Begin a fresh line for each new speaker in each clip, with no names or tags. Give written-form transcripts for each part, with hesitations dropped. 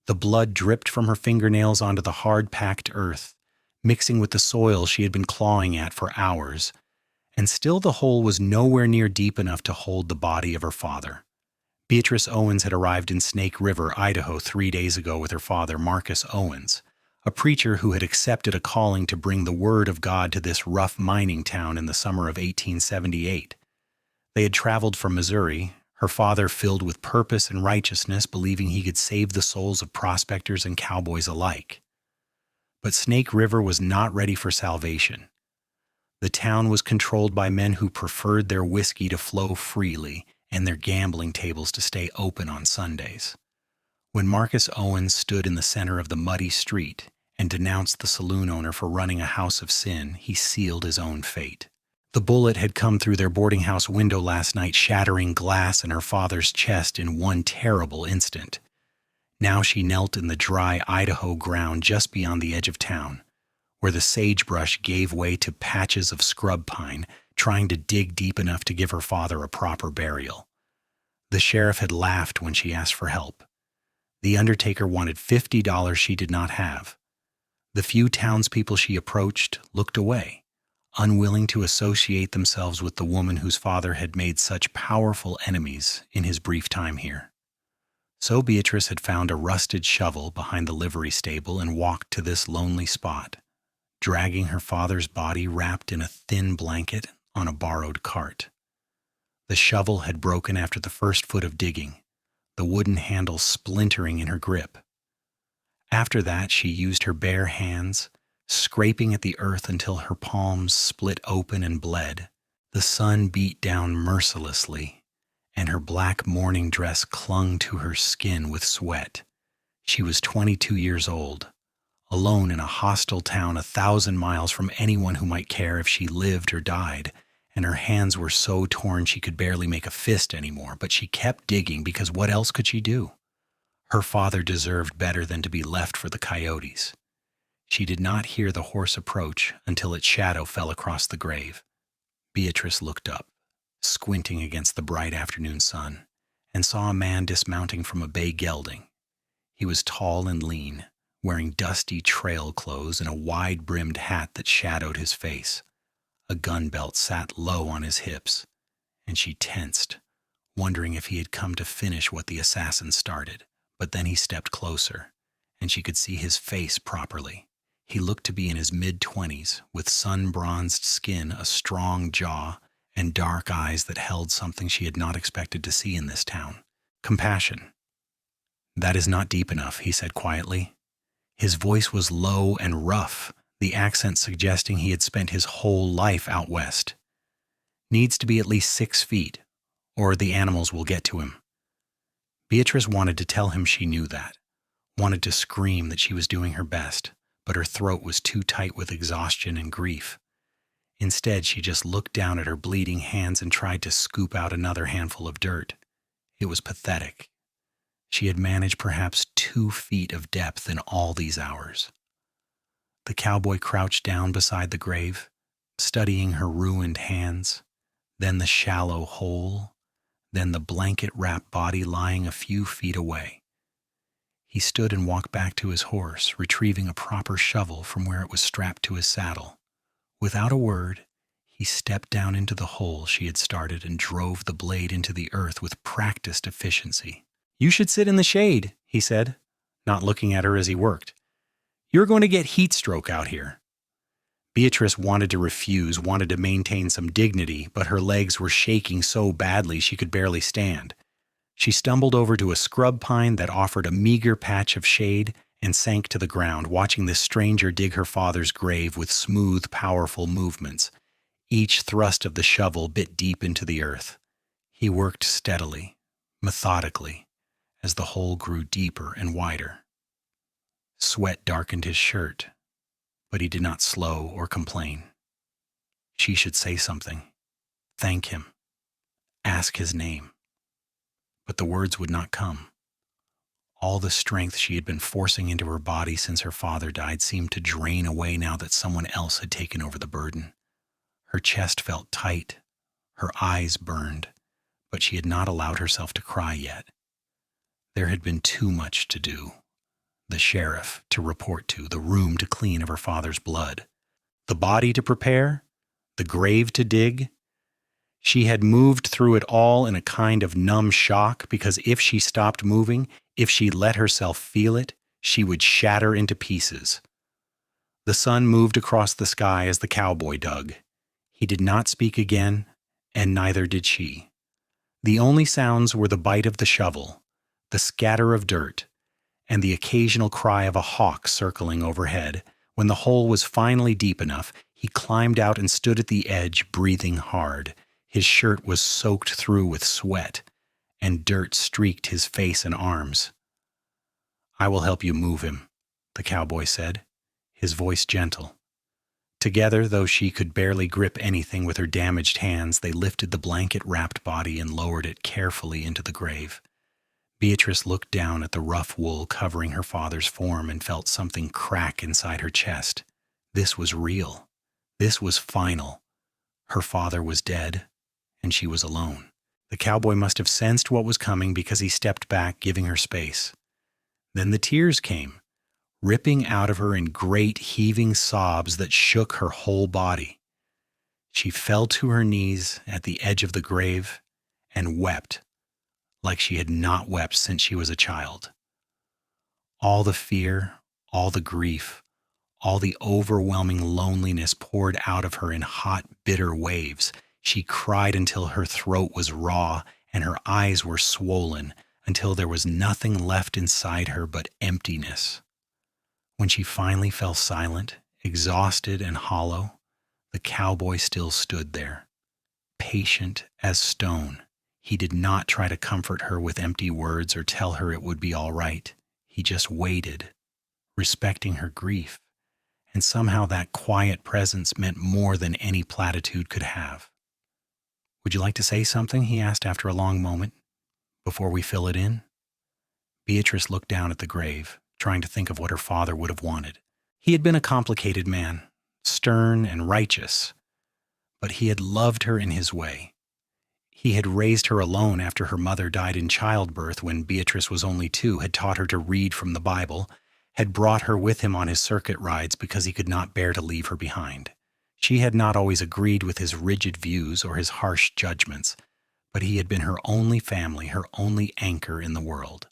The blood dripped from her fingernails onto the hard, packed earth, mixing with the soil she had been clawing at for hours, and still the hole was nowhere near deep enough to hold the body of her father. Beatrice Owens had arrived in Snake River, Idaho 3 days ago with her father, Marcus Owens, a preacher who had accepted a calling to bring the word of God to this rough mining town in the summer of 1878. They had traveled from Missouri, her father filled with purpose and righteousness, believing he could save the souls of prospectors and cowboys alike. But Snake River was not ready for salvation. The town was controlled by men who preferred their whiskey to flow freely and their gambling tables to stay open on Sundays. When Marcus Owens stood in the center of the muddy street and denounced the saloon owner for running a house of sin, he sealed his own fate. The bullet had come through their boarding house window last night, shattering glass in her father's chest in one terrible instant. Now she knelt in the dry Idaho ground just beyond the edge of town, where the sagebrush gave way to patches of scrub pine, trying to dig deep enough to give her father a proper burial. The sheriff had laughed when she asked for help. The undertaker wanted $50 she did not have. The few townspeople she approached looked away, unwilling to associate themselves with the woman whose father had made such powerful enemies in his brief time here. So Beatrice had found a rusted shovel behind the livery stable and walked to this lonely spot, dragging her father's body wrapped in a thin blanket on a borrowed cart. The shovel had broken after the first foot of digging, the wooden handle splintering in her grip. After that, she used her bare hands, scraping at the earth until her palms split open and bled. The sun beat down mercilessly, and her black mourning dress clung to her skin with sweat. She was 22 years old, alone in a hostile town 1,000 miles from anyone who might care if she lived or died, and her hands were so torn she could barely make a fist anymore, but she kept digging because what else could she do? Her father deserved better than to be left for the coyotes. She did not hear the horse approach until its shadow fell across the grave. Beatrice looked up, squinting against the bright afternoon sun, and saw a man dismounting from a bay gelding. He was tall and lean, wearing dusty trail clothes and a wide-brimmed hat that shadowed his face. A gun belt sat low on his hips, and she tensed, wondering if he had come to finish what the assassin started. But then he stepped closer, and she could see his face properly. He looked to be in his mid-20s, with sun-bronzed skin, a strong jaw, and dark eyes that held something she had not expected to see in this town: compassion. "That is not deep enough," he said quietly. His voice was low and rough, the accent suggesting he had spent his whole life out west. "Needs to be at least 6 feet, or the animals will get to him." Beatrice wanted to tell him she knew that, wanted to scream that she was doing her best, but her throat was too tight with exhaustion and grief. Instead, she just looked down at her bleeding hands and tried to scoop out another handful of dirt. It was pathetic. She had managed perhaps 2 feet of depth in all these hours. The cowboy crouched down beside the grave, studying her ruined hands, then the shallow hole, then the blanket-wrapped body lying a few feet away. He stood and walked back to his horse, retrieving a proper shovel from where it was strapped to his saddle. Without a word, he stepped down into the hole she had started and drove the blade into the earth with practiced efficiency. "You should sit in the shade," he said, not looking at her as he worked. "You're going to get heat stroke out here." Beatrice wanted to refuse, wanted to maintain some dignity, but her legs were shaking so badly she could barely stand. She stumbled over to a scrub pine that offered a meager patch of shade and sank to the ground, watching this stranger dig her father's grave with smooth, powerful movements. Each thrust of the shovel bit deep into the earth. He worked steadily, methodically, as the hole grew deeper and wider. Sweat darkened his shirt, but he did not slow or complain. She should say something, thank him, ask his name. But the words would not come. All the strength she had been forcing into her body since her father died seemed to drain away now that someone else had taken over the burden. Her chest felt tight, her eyes burned, but she had not allowed herself to cry yet. There had been too much to do, the sheriff to report to, the room to clean of her father's blood, the body to prepare, the grave to dig. She had moved through it all in a kind of numb shock, because if she stopped moving, if she let herself feel it, she would shatter into pieces. The sun moved across the sky as the cowboy dug. He did not speak again, and neither did she. The only sounds were the bite of the shovel, the scatter of dirt, and the occasional cry of a hawk circling overhead. When the hole was finally deep enough, he climbed out and stood at the edge, breathing hard. His shirt was soaked through with sweat, and dirt streaked his face and arms. "I will help you move him," the cowboy said, his voice gentle. Together, though she could barely grip anything with her damaged hands, they lifted the blanket-wrapped body and lowered it carefully into the grave. Beatrice looked down at the rough wool covering her father's form and felt something crack inside her chest. This was real. This was final. Her father was dead, and she was alone. The cowboy must have sensed what was coming, because he stepped back, giving her space. Then the tears came, ripping out of her in great heaving sobs that shook her whole body. She fell to her knees at the edge of the grave and wept like she had not wept since she was a child. All the fear, all the grief, all the overwhelming loneliness poured out of her in hot, bitter waves. She cried until her throat was raw and her eyes were swollen, until there was nothing left inside her but emptiness. When she finally fell silent, exhausted and hollow, the cowboy still stood there, patient as stone. He did not try to comfort her with empty words or tell her it would be all right. He just waited, respecting her grief, and somehow that quiet presence meant more than any platitude could have. "Would you like to say something?" he asked after a long moment, "before we fill it in?" Beatrice looked down at the grave, trying to think of what her father would have wanted. He had been a complicated man, stern and righteous, but he had loved her in his way. He had raised her alone after her mother died in childbirth when Beatrice was only 2, had taught her to read from the Bible, had brought her with him on his circuit rides because he could not bear to leave her behind. She had not always agreed with his rigid views or his harsh judgments, but he had been her only family, her only anchor in the world.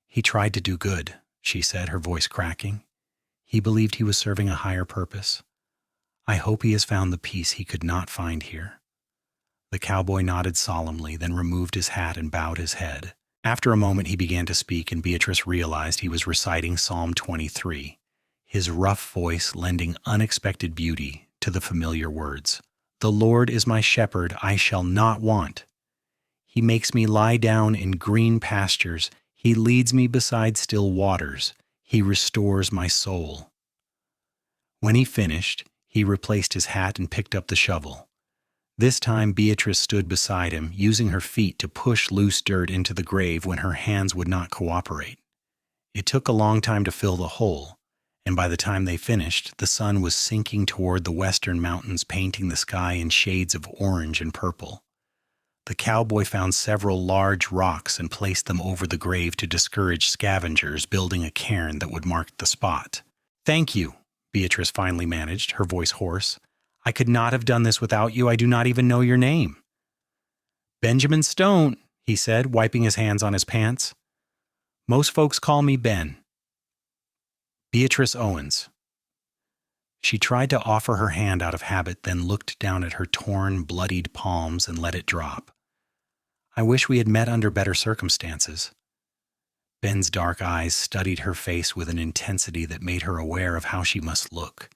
"He tried to do good," she said, her voice cracking. "He believed he was serving a higher purpose. I hope he has found the peace he could not find here." The cowboy nodded solemnly, then removed his hat and bowed his head. After a moment he began to speak, and Beatrice realized he was reciting Psalm 23, his rough voice lending unexpected beauty to the familiar words. "The Lord is my shepherd, I shall not want. He makes me lie down in green pastures. He leads me beside still waters. He restores my soul." When he finished, he replaced his hat and picked up the shovel. This time Beatrice stood beside him, using her feet to push loose dirt into the grave when her hands would not cooperate. It took a long time to fill the hole, and by the time they finished, the sun was sinking toward the western mountains, painting the sky in shades of orange and purple. The cowboy found several large rocks and placed them over the grave to discourage scavengers, building a cairn that would mark the spot. "Thank you," Beatrice finally managed, her voice hoarse. "I could not have done this without you. I do not even know your name." "Benjamin Stone," he said, wiping his hands on his pants. "Most folks call me Ben." "Beatrice Owens." She tried to offer her hand out of habit, then looked down at her torn, bloodied palms and let it drop. "I wish we had met under better circumstances." Ben's dark eyes studied her face with an intensity that made her aware of how she must look.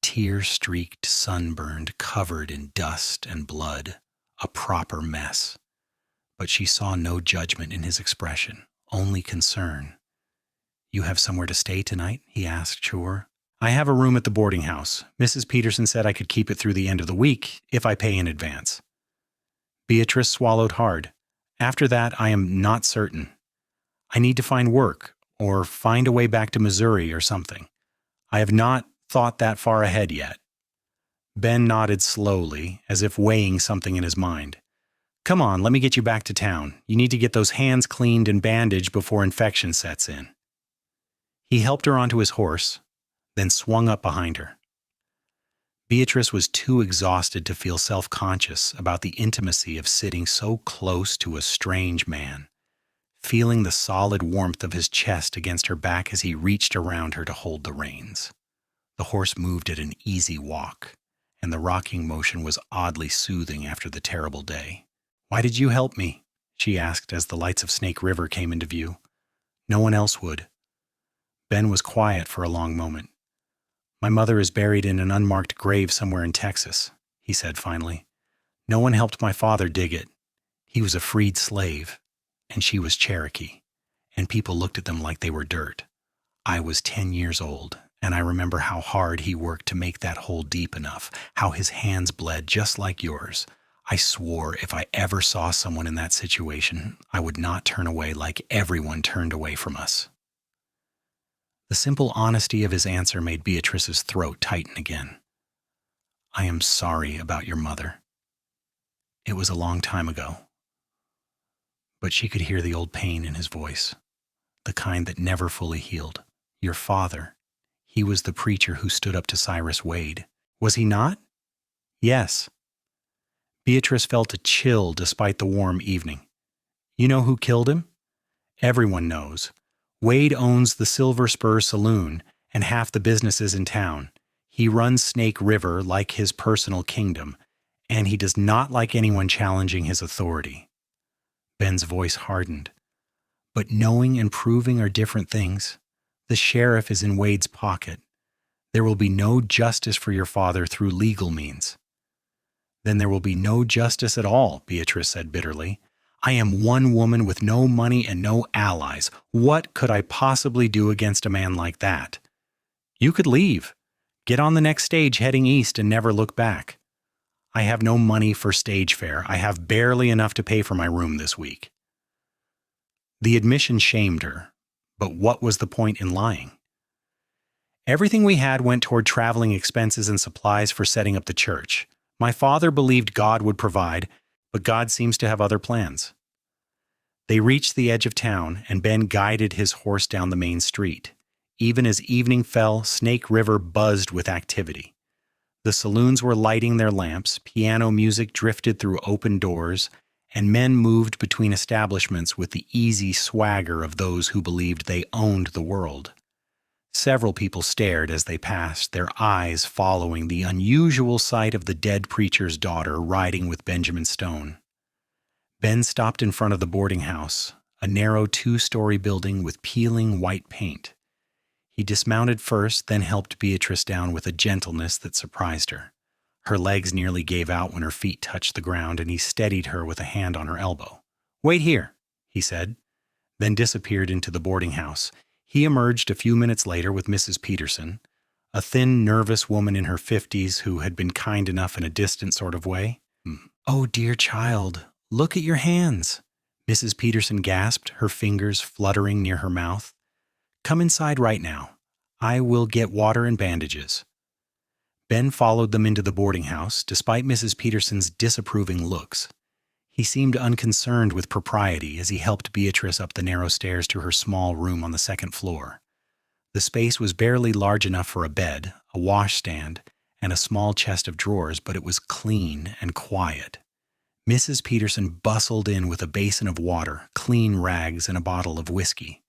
Tear-streaked, sunburned, covered in dust and blood, a proper mess. But she saw no judgment in his expression, only concern. "You have somewhere to stay tonight?" he asked, sure. "I have a room at the boarding house. Mrs. Peterson said I could keep it through the end of the week if I pay in advance." Beatrice swallowed hard. "After that, I am not certain. I need to find work, or find a way back to Missouri or something. I have not thought that far ahead yet." Ben nodded slowly, as if weighing something in his mind. "Come on, let me get you back to town. You need to get those hands cleaned and bandaged before infection sets in." He helped her onto his horse, then swung up behind her. Beatrice was too exhausted to feel self-conscious about the intimacy of sitting so close to a strange man, feeling the solid warmth of his chest against her back as he reached around her to hold the reins. The horse moved at an easy walk, and the rocking motion was oddly soothing after the terrible day. "Why did you help me?" she asked as the lights of Snake River came into view. "No one else would." Ben was quiet for a long moment. "My mother is buried in an unmarked grave somewhere in Texas," he said finally. "No one helped my father dig it. He was a freed slave, and she was Cherokee, and people looked at them like they were dirt. I was 10 years old, and I remember how hard he worked to make that hole deep enough, how his hands bled just like yours. I swore if I ever saw someone in that situation, I would not turn away like everyone turned away from us." The simple honesty of his answer made Beatrice's throat tighten again. "I am sorry about your mother. It was a long time ago." But she could hear the old pain in his voice, the kind that never fully healed. "Your father, he was the preacher who stood up to Cyrus Wade. Was he not?" "Yes." Beatrice felt a chill despite the warm evening. "You know who killed him?" "Everyone knows. Wade owns the Silver Spur Saloon and half the businesses in town. He runs Snake River like his personal kingdom, and he does not like anyone challenging his authority." Ben's voice hardened. "But knowing and proving are different things. The sheriff is in Wade's pocket. There will be no justice for your father through legal means." "Then there will be no justice at all," Beatrice said bitterly. "I am one woman with no money and no allies. What could I possibly do against a man like that?" "You could leave. Get on the next stage heading east and never look back." "I have no money for stage fare. I have barely enough to pay for my room this week." The admission shamed her, but what was the point in lying? "Everything we had went toward traveling expenses and supplies for setting up the church. My father believed God would provide, but God seems to have other plans." They reached the edge of town, and Ben guided his horse down the main street. Even as evening fell, Snake River buzzed with activity. The saloons were lighting their lamps, piano music drifted through open doors, and men moved between establishments with the easy swagger of those who believed they owned the world. Several people stared as they passed, their eyes following the unusual sight of the dead preacher's daughter riding with Benjamin Stone. Ben stopped in front of the boarding house, a narrow 2-story building with peeling white paint. He dismounted first, then helped Beatrice down with a gentleness that surprised her. Her legs nearly gave out when her feet touched the ground, and he steadied her with a hand on her elbow. "Wait here," he said, then disappeared into the boarding house. He emerged a few minutes later with Mrs. Peterson, a thin, nervous woman in her 50s who had been kind enough in a distant sort of way. "Oh, dear child, look at your hands," Mrs. Peterson gasped, her fingers fluttering near her mouth. "Come inside right now. I will get water and bandages." Ben followed them into the boarding house, despite Mrs. Peterson's disapproving looks. He seemed unconcerned with propriety as he helped Beatrice up the narrow stairs to her small room on the second floor. The space was barely large enough for a bed, a washstand, and a small chest of drawers, but it was clean and quiet. Mrs. Peterson bustled in with a basin of water, clean rags, and a bottle of whiskey.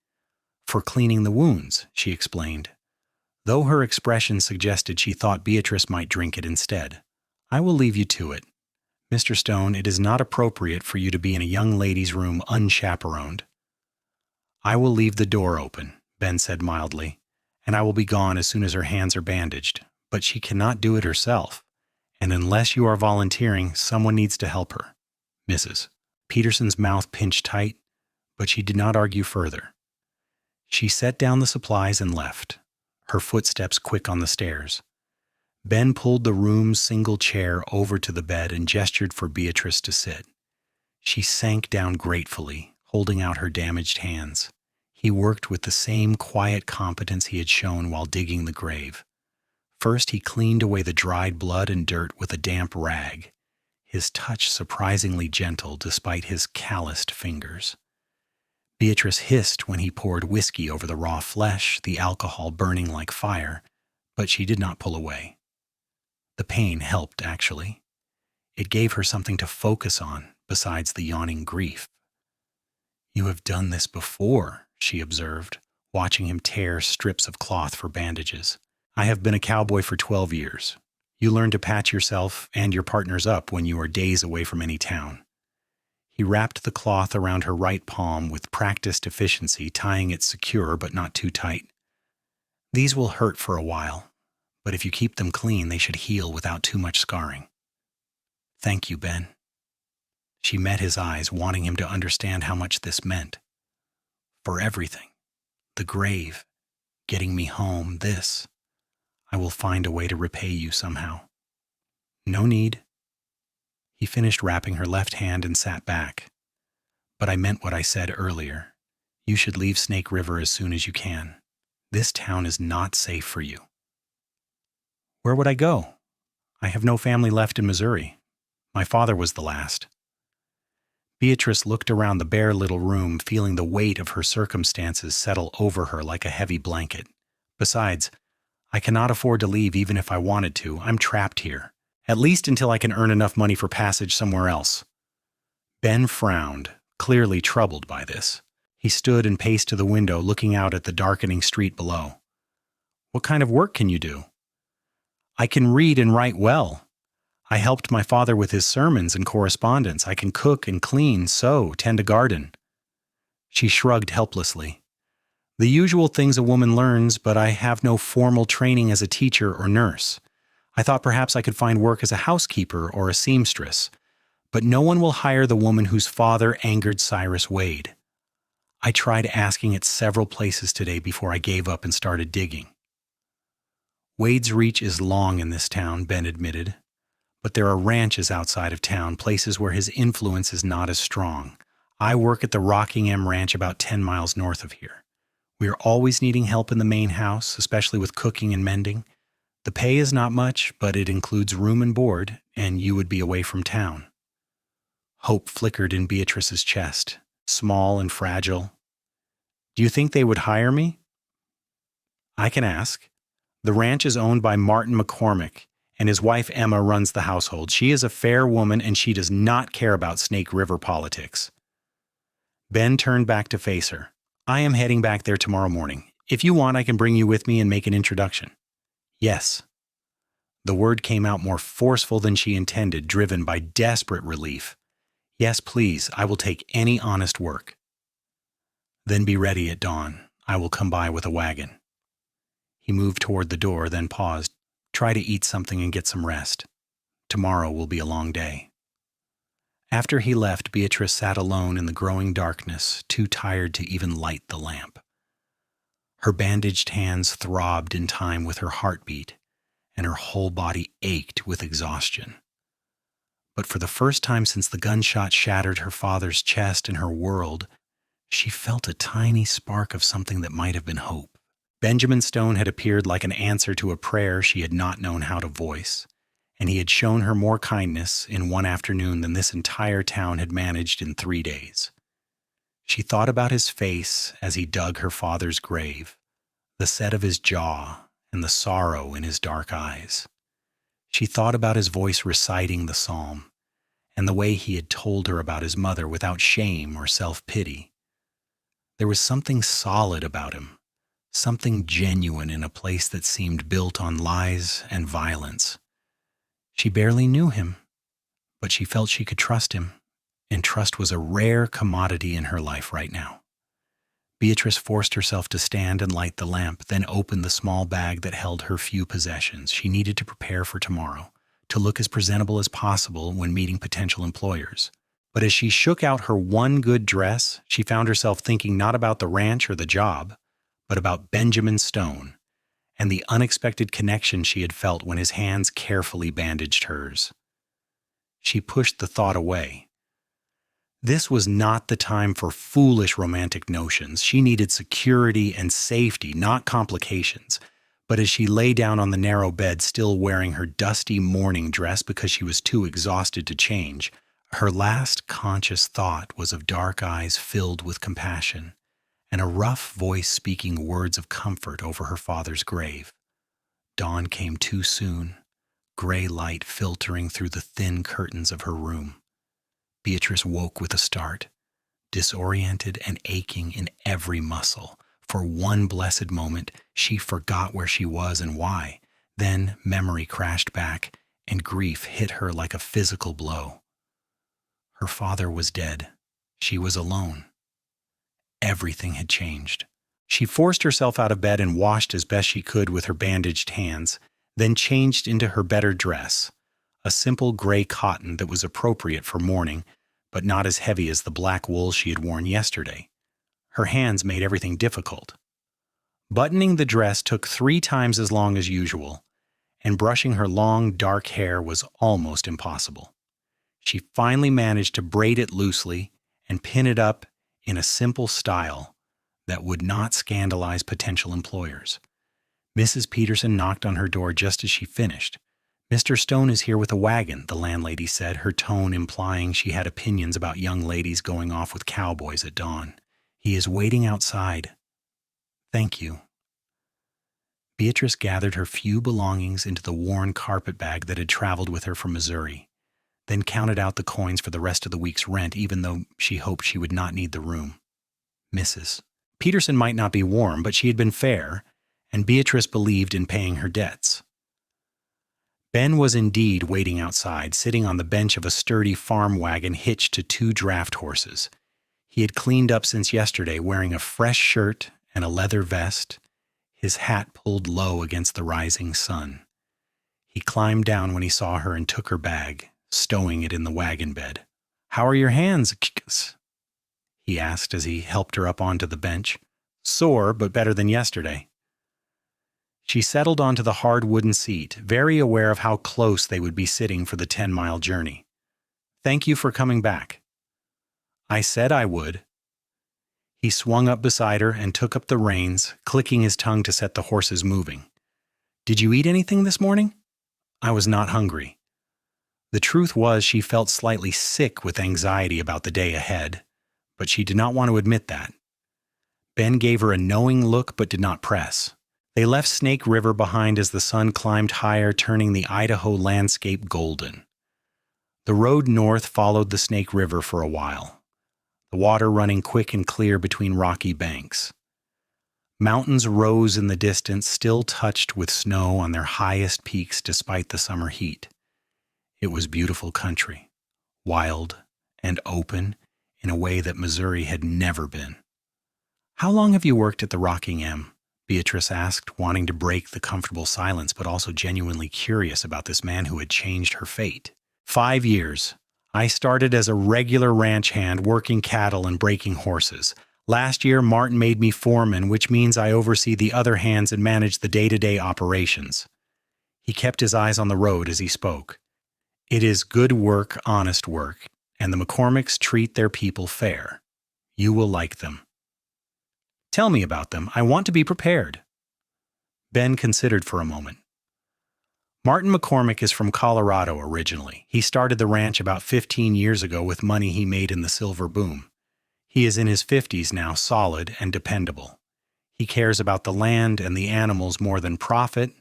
"For cleaning the wounds," she explained, though her expression suggested she thought Beatrice might drink it instead. "I will leave you to it. Mr. Stone, it is not appropriate for you to be in a young lady's room unchaperoned." "I will leave the door open," Ben said mildly, "and I will be gone as soon as her hands are bandaged. But she cannot do it herself, and unless you are volunteering, someone needs to help her." "Mrs." Peterson's mouth pinched tight, but she did not argue further. She set down the supplies and left, her footsteps quick on the stairs. Ben pulled the room's single chair over to the bed and gestured for Beatrice to sit. She sank down gratefully, holding out her damaged hands. He worked with the same quiet competence he had shown while digging the grave. First, he cleaned away the dried blood and dirt with a damp rag, his touch surprisingly gentle despite his calloused fingers. Beatrice hissed when he poured whiskey over the raw flesh, the alcohol burning like fire, but she did not pull away. The pain helped, actually. It gave her something to focus on besides the yawning grief. "You have done this before," she observed, watching him tear strips of cloth for bandages. "I have been a cowboy for 12 years. You learn to patch yourself and your partners up when you are days away from any town." He wrapped the cloth around her right palm with practiced efficiency, tying it secure but not too tight. "These will hurt for a while, but if you keep them clean, they should heal without too much scarring." "Thank you, Ben." She met his eyes, wanting him to understand how much this meant. "For everything. The grave. Getting me home. This. I will find a way to repay you somehow." "No need." He finished wrapping her left hand and sat back. "But I meant what I said earlier. You should leave Snake River as soon as you can. This town is not safe for you." "Where would I go? I have no family left in Missouri. My father was the last." Beatrice looked around the bare little room, feeling the weight of her circumstances settle over her like a heavy blanket. "Besides, I cannot afford to leave even if I wanted to. I'm trapped here. At least until I can earn enough money for passage somewhere else." Ben frowned, clearly troubled by this. He stood and paced to the window, looking out at the darkening street below. "What kind of work can you do?" "I can read and write well. I helped my father with his sermons and correspondence. I can cook and clean, sew, tend a garden." She shrugged helplessly. "The usual things a woman learns, but I have no formal training as a teacher or nurse. I thought perhaps I could find work as a housekeeper or a seamstress, but no one will hire the woman whose father angered Cyrus Wade. I tried asking at several places today before I gave up and started digging." "Wade's reach is long in this town," Ben admitted, "but there are ranches outside of town, places where his influence is not as strong. I work at the Rockingham Ranch about 10 miles north of here. We are always needing help in the main house, especially with cooking and mending. The pay is not much, but it includes room and board, and you would be away from town." Hope flickered in Beatrice's chest, small and fragile. "Do you think they would hire me?" "I can ask. The ranch is owned by Martin McCormick, and his wife Emma runs the household. She is a fair woman, and she does not care about Snake River politics." Ben turned back to face her. "I am heading back there tomorrow morning. If you want, I can bring you with me and make an introduction." "Yes." The word came out more forceful than she intended, driven by desperate relief. "Yes, please. I will take any honest work." "Then be ready at dawn. I will come by with a wagon." He moved toward the door, then paused. "Try to eat something and get some rest. Tomorrow will be a long day." After he left, Beatrice sat alone in the growing darkness, too tired to even light the lamp. Her bandaged hands throbbed in time with her heartbeat, and her whole body ached with exhaustion. But for the first time since the gunshot shattered her father's chest and her world, she felt a tiny spark of something that might have been hope. Benjamin Stone had appeared like an answer to a prayer she had not known how to voice, and he had shown her more kindness in one afternoon than this entire town had managed in 3 days. She thought about his face as he dug her father's grave, the set of his jaw and the sorrow in his dark eyes. She thought about his voice reciting the psalm, and the way he had told her about his mother without shame or self-pity. There was something solid about him, something genuine in a place that seemed built on lies and violence. She barely knew him, but she felt she could trust him, and trust was a rare commodity in her life right now. Beatrice forced herself to stand and light the lamp, then opened the small bag that held her few possessions. She needed to prepare for tomorrow, to look as presentable as possible when meeting potential employers. But as she shook out her one good dress, she found herself thinking not about the ranch or the job, but about Benjamin Stone and the unexpected connection she had felt when his hands carefully bandaged hers. She pushed the thought away. This was not the time for foolish romantic notions. She needed security and safety, not complications. But as she lay down on the narrow bed, still wearing her dusty morning dress because she was too exhausted to change, Her last conscious thought was of dark eyes filled with compassion, and a rough voice speaking words of comfort over her father's grave. Dawn came too soon, gray light filtering through the thin curtains of her room. Beatrice woke with a start, disoriented and aching in every muscle. For one blessed moment, she forgot where she was and why. Then memory crashed back, and grief hit her like a physical blow. Her father was dead. She was alone. Everything had changed. She forced herself out of bed and washed as best she could with her bandaged hands, then changed into her better dress, a simple gray cotton that was appropriate for mourning, but not as heavy as the black wool she had worn yesterday. Her hands made everything difficult. Buttoning the dress took 3 times as long as usual, and brushing her long, dark hair was almost impossible. She finally managed to braid it loosely and pin it up in a simple style that would not scandalize potential employers. Mrs. Peterson knocked on her door just as she finished. "Mr. Stone is here with a wagon," the landlady said, her tone implying she had opinions about young ladies going off with cowboys at dawn. "He is waiting outside." "Thank you." Beatrice gathered her few belongings into the worn carpet bag that had traveled with her from Missouri, then counted out the coins for the rest of the week's rent, even though she hoped she would not need the room. Mrs. Peterson might not be warm, but she had been fair, and Beatrice believed in paying her debts. Ben was indeed waiting outside, sitting on the bench of a sturdy farm wagon hitched to 2 draft horses. He had cleaned up since yesterday, wearing a fresh shirt and a leather vest, his hat pulled low against the rising sun. He climbed down when he saw her and took her bag, stowing it in the wagon bed. "How are your hands, Kikis?" he asked as he helped her up onto the bench. "Sore, but better than yesterday." She settled onto the hard wooden seat, very aware of how close they would be sitting for the 10-mile journey. "Thank you for coming back." "I said I would." He swung up beside her and took up the reins, clicking his tongue to set the horses moving. "Did you eat anything this morning?" "I was not hungry." The truth was she felt slightly sick with anxiety about the day ahead, but she did not want to admit that. Ben gave her a knowing look but did not press. They left Snake River behind as the sun climbed higher, turning the Idaho landscape golden. The road north followed the Snake River for a while, the water running quick and clear between rocky banks. Mountains rose in the distance, still touched with snow on their highest peaks despite the summer heat. It was beautiful country, wild and open in a way that Missouri had never been. "How long have you worked at the Rocking M?" Beatrice asked, wanting to break the comfortable silence, but also genuinely curious about this man who had changed her fate. 5 years. I started as a regular ranch hand working cattle and breaking horses. Last year, Martin made me foreman, which means I oversee the other hands and manage the day-to-day operations. He kept his eyes on the road as he spoke. It is good work, honest work, and the McCormicks treat their people fair. You will like them. Tell me about them. I want to be prepared. Ben considered for a moment. Martin McCormick is from Colorado originally. He started the ranch about 15 years ago with money he made in the silver boom. He is in his 50s now, solid and dependable. He cares about the land and the animals more than profit,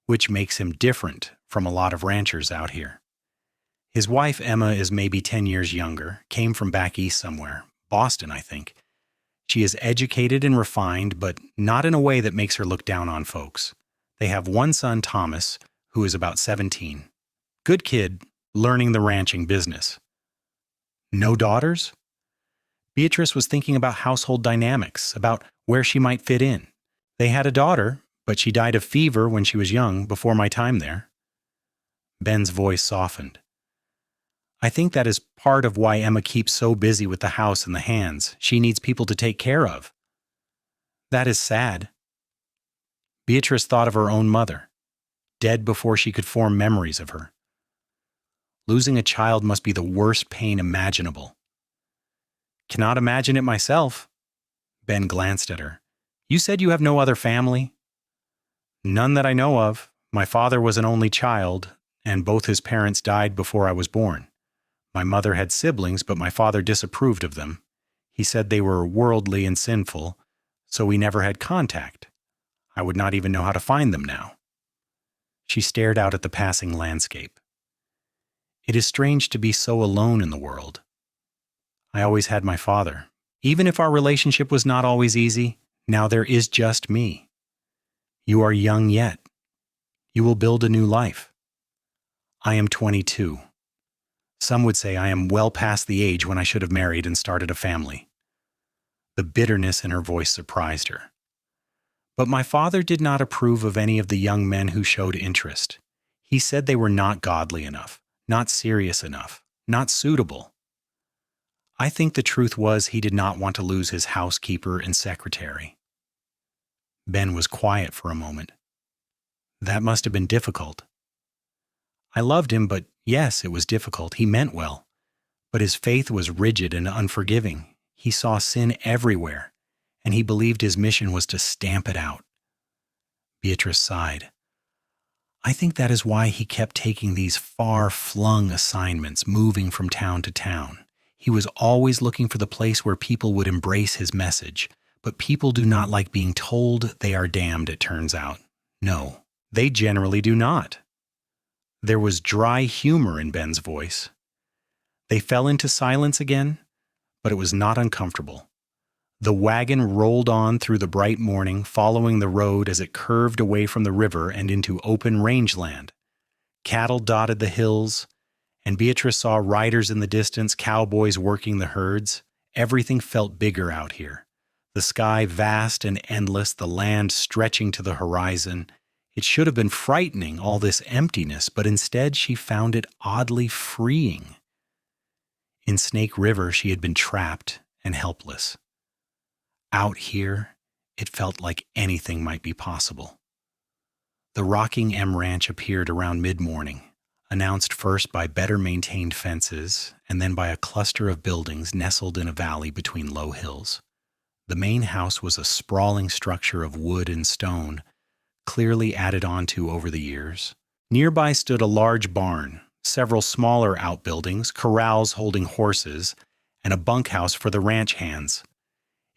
which makes him different from a lot of ranchers out here. His wife, Emma, is maybe 10 years younger, came from back east somewhere, Boston, I think. She is educated and refined, but not in a way that makes her look down on folks. They have one son, Thomas, who is about 17. Good kid, learning the ranching business. No daughters? Beatrice was thinking about household dynamics, about where she might fit in. They had a daughter, but she died of fever when she was young, before my time there. Ben's voice softened. I think that is part of why Emma keeps so busy with the house and the hands. She needs people to take care of. That is sad. Beatrice thought of her own mother, dead before she could form memories of her. Losing a child must be the worst pain imaginable. Cannot imagine it myself. Ben glanced at her. You said you have no other family? None that I know of. My father was an only child, and both his parents died before I was born. My mother had siblings, but my father disapproved of them. He said they were worldly and sinful, so we never had contact. I would not even know how to find them now." She stared out at the passing landscape. "It is strange to be so alone in the world. I always had my father. Even if our relationship was not always easy, now there is just me. You are young yet. You will build a new life. I am 22. Some would say I am well past the age when I should have married and started a family." The bitterness in her voice surprised her. But my father did not approve of any of the young men who showed interest. He said they were not godly enough, not serious enough, not suitable. I think the truth was he did not want to lose his housekeeper and secretary. Ben was quiet for a moment. "That must have been difficult." "I loved him, but yes, it was difficult. He meant well. But his faith was rigid and unforgiving. He saw sin everywhere, and he believed his mission was to stamp it out." Beatrice sighed. "I think that is why he kept taking these far-flung assignments, moving from town to town. He was always looking for the place where people would embrace his message. But people do not like being told they are damned, it turns out. No, they generally do not." There was dry humor in Ben's voice. They fell into silence again, but it was not uncomfortable. The wagon rolled on through the bright morning, following the road as it curved away from the river and into open rangeland. Cattle dotted the hills, and Beatrice saw riders in the distance, cowboys working the herds. Everything felt bigger out here. The sky vast and endless, the land stretching to the horizon. It should have been frightening, all this emptiness, but instead she found it oddly freeing. In Snake River, she had been trapped and helpless. Out here, it felt like anything might be possible. The rocking M Ranch appeared around mid-morning, announced first by better-maintained fences and then by a cluster of buildings nestled in a valley between low hills. The main house was a sprawling structure of wood and stone, clearly added onto over the years. Nearby stood a large barn, several smaller outbuildings, corrals holding horses, and a bunkhouse for the ranch hands.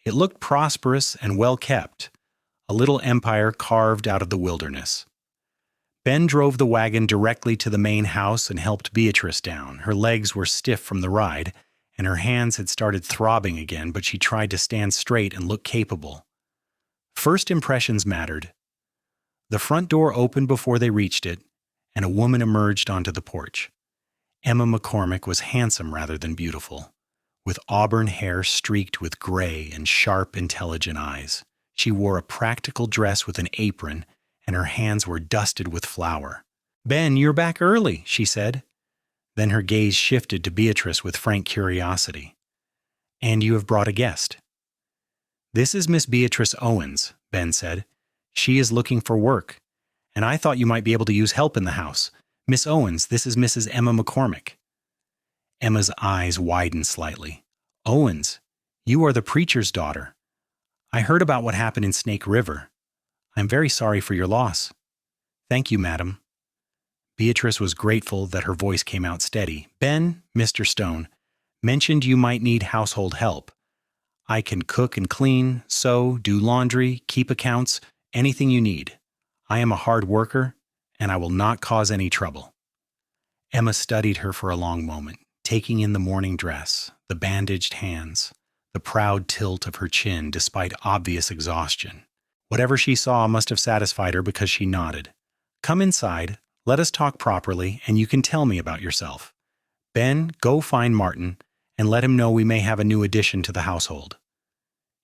It looked prosperous and well kept, a little empire carved out of the wilderness. Ben drove the wagon directly to the main house and helped Beatrice down. Her legs were stiff from the ride, and her hands had started throbbing again, but she tried to stand straight and look capable. First impressions mattered. The front door opened before they reached it, and a woman emerged onto the porch. Emma McCormick was handsome rather than beautiful, with auburn hair streaked with gray and sharp, intelligent eyes. She wore a practical dress with an apron, and her hands were dusted with flour. "Ben, you're back early," she said. Then her gaze shifted to Beatrice with frank curiosity. "And you have brought a guest." "This is Miss Beatrice Owens," Ben said. "She is looking for work, and I thought you might be able to use help in the house. Miss Owens, this is Mrs. Emma McCormick." Emma's eyes widened slightly. "Owens, you are the preacher's daughter. I heard about what happened in Snake River. I'm very sorry for your loss." "Thank you, madam." Beatrice was grateful that her voice came out steady. "Ben, Mr. Stone, mentioned you might need household help. I can cook and clean, sew, do laundry, keep accounts, anything you need. I am a hard worker, and I will not cause any trouble." Emma studied her for a long moment, taking in the morning dress, the bandaged hands, the proud tilt of her chin despite obvious exhaustion. Whatever she saw must have satisfied her because she nodded. "Come inside, let us talk properly, and you can tell me about yourself. Ben, go find Martin, and let him know we may have a new addition to the household."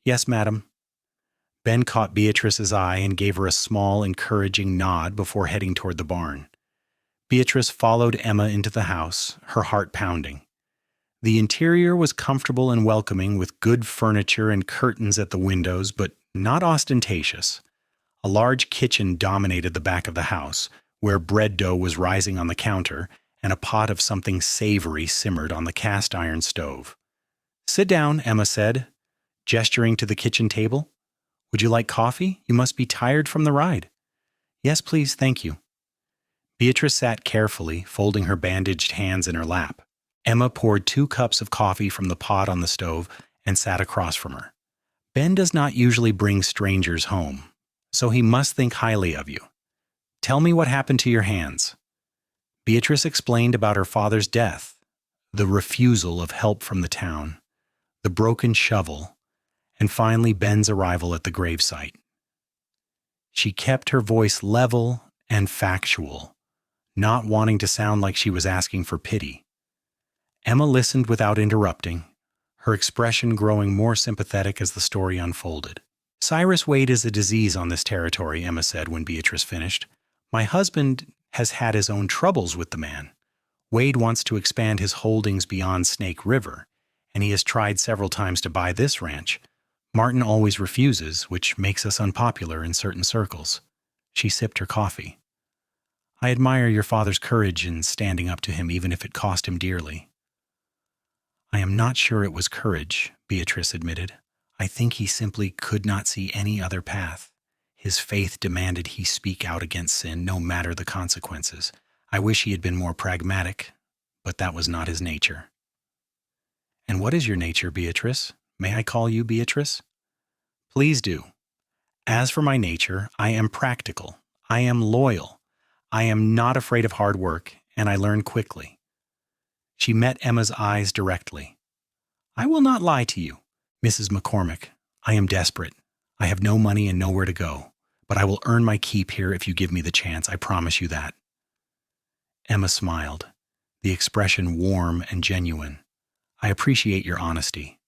"Yes, madam." Ben caught Beatrice's eye and gave her a small, encouraging nod before heading toward the barn. Beatrice followed Emma into the house, her heart pounding. The interior was comfortable and welcoming, with good furniture and curtains at the windows, but not ostentatious. A large kitchen dominated the back of the house, where bread dough was rising on the counter, and a pot of something savory simmered on the cast iron stove. "Sit down," Emma said, gesturing to the kitchen table. "Would you like coffee? You must be tired from the ride." "Yes, please, thank you." Beatrice sat carefully, folding her bandaged hands in her lap. Emma poured 2 cups of coffee from the pot on the stove and sat across from her. Ben does not usually bring strangers home, so he must think highly of you. Tell me what happened to your hands. Beatrice explained about her father's death, the refusal of help from the town, the broken shovel, and finally Ben's arrival at the gravesite. She kept her voice level and factual, not wanting to sound like she was asking for pity. Emma listened without interrupting, her expression growing more sympathetic as the story unfolded. Cyrus Wade is a disease on this territory, Emma said when Beatrice finished. My husband has had his own troubles with the man. Wade wants to expand his holdings beyond Snake River, and he has tried several times to buy this ranch. Martin always refuses, which makes us unpopular in certain circles. She sipped her coffee. I admire your father's courage in standing up to him even if it cost him dearly. I am not sure it was courage, Beatrice admitted. I think he simply could not see any other path. His faith demanded he speak out against sin, no matter the consequences. I wish he had been more pragmatic, but that was not his nature. And what is your nature, Beatrice? May I call you Beatrice? Please do. As for my nature, I am practical. I am loyal. I am not afraid of hard work, and I learn quickly. She met Emma's eyes directly. I will not lie to you, Mrs. McCormick. I am desperate. I have no money and nowhere to go, but I will earn my keep here if you give me the chance. I promise you that. Emma smiled, the expression warm and genuine. I appreciate your honesty.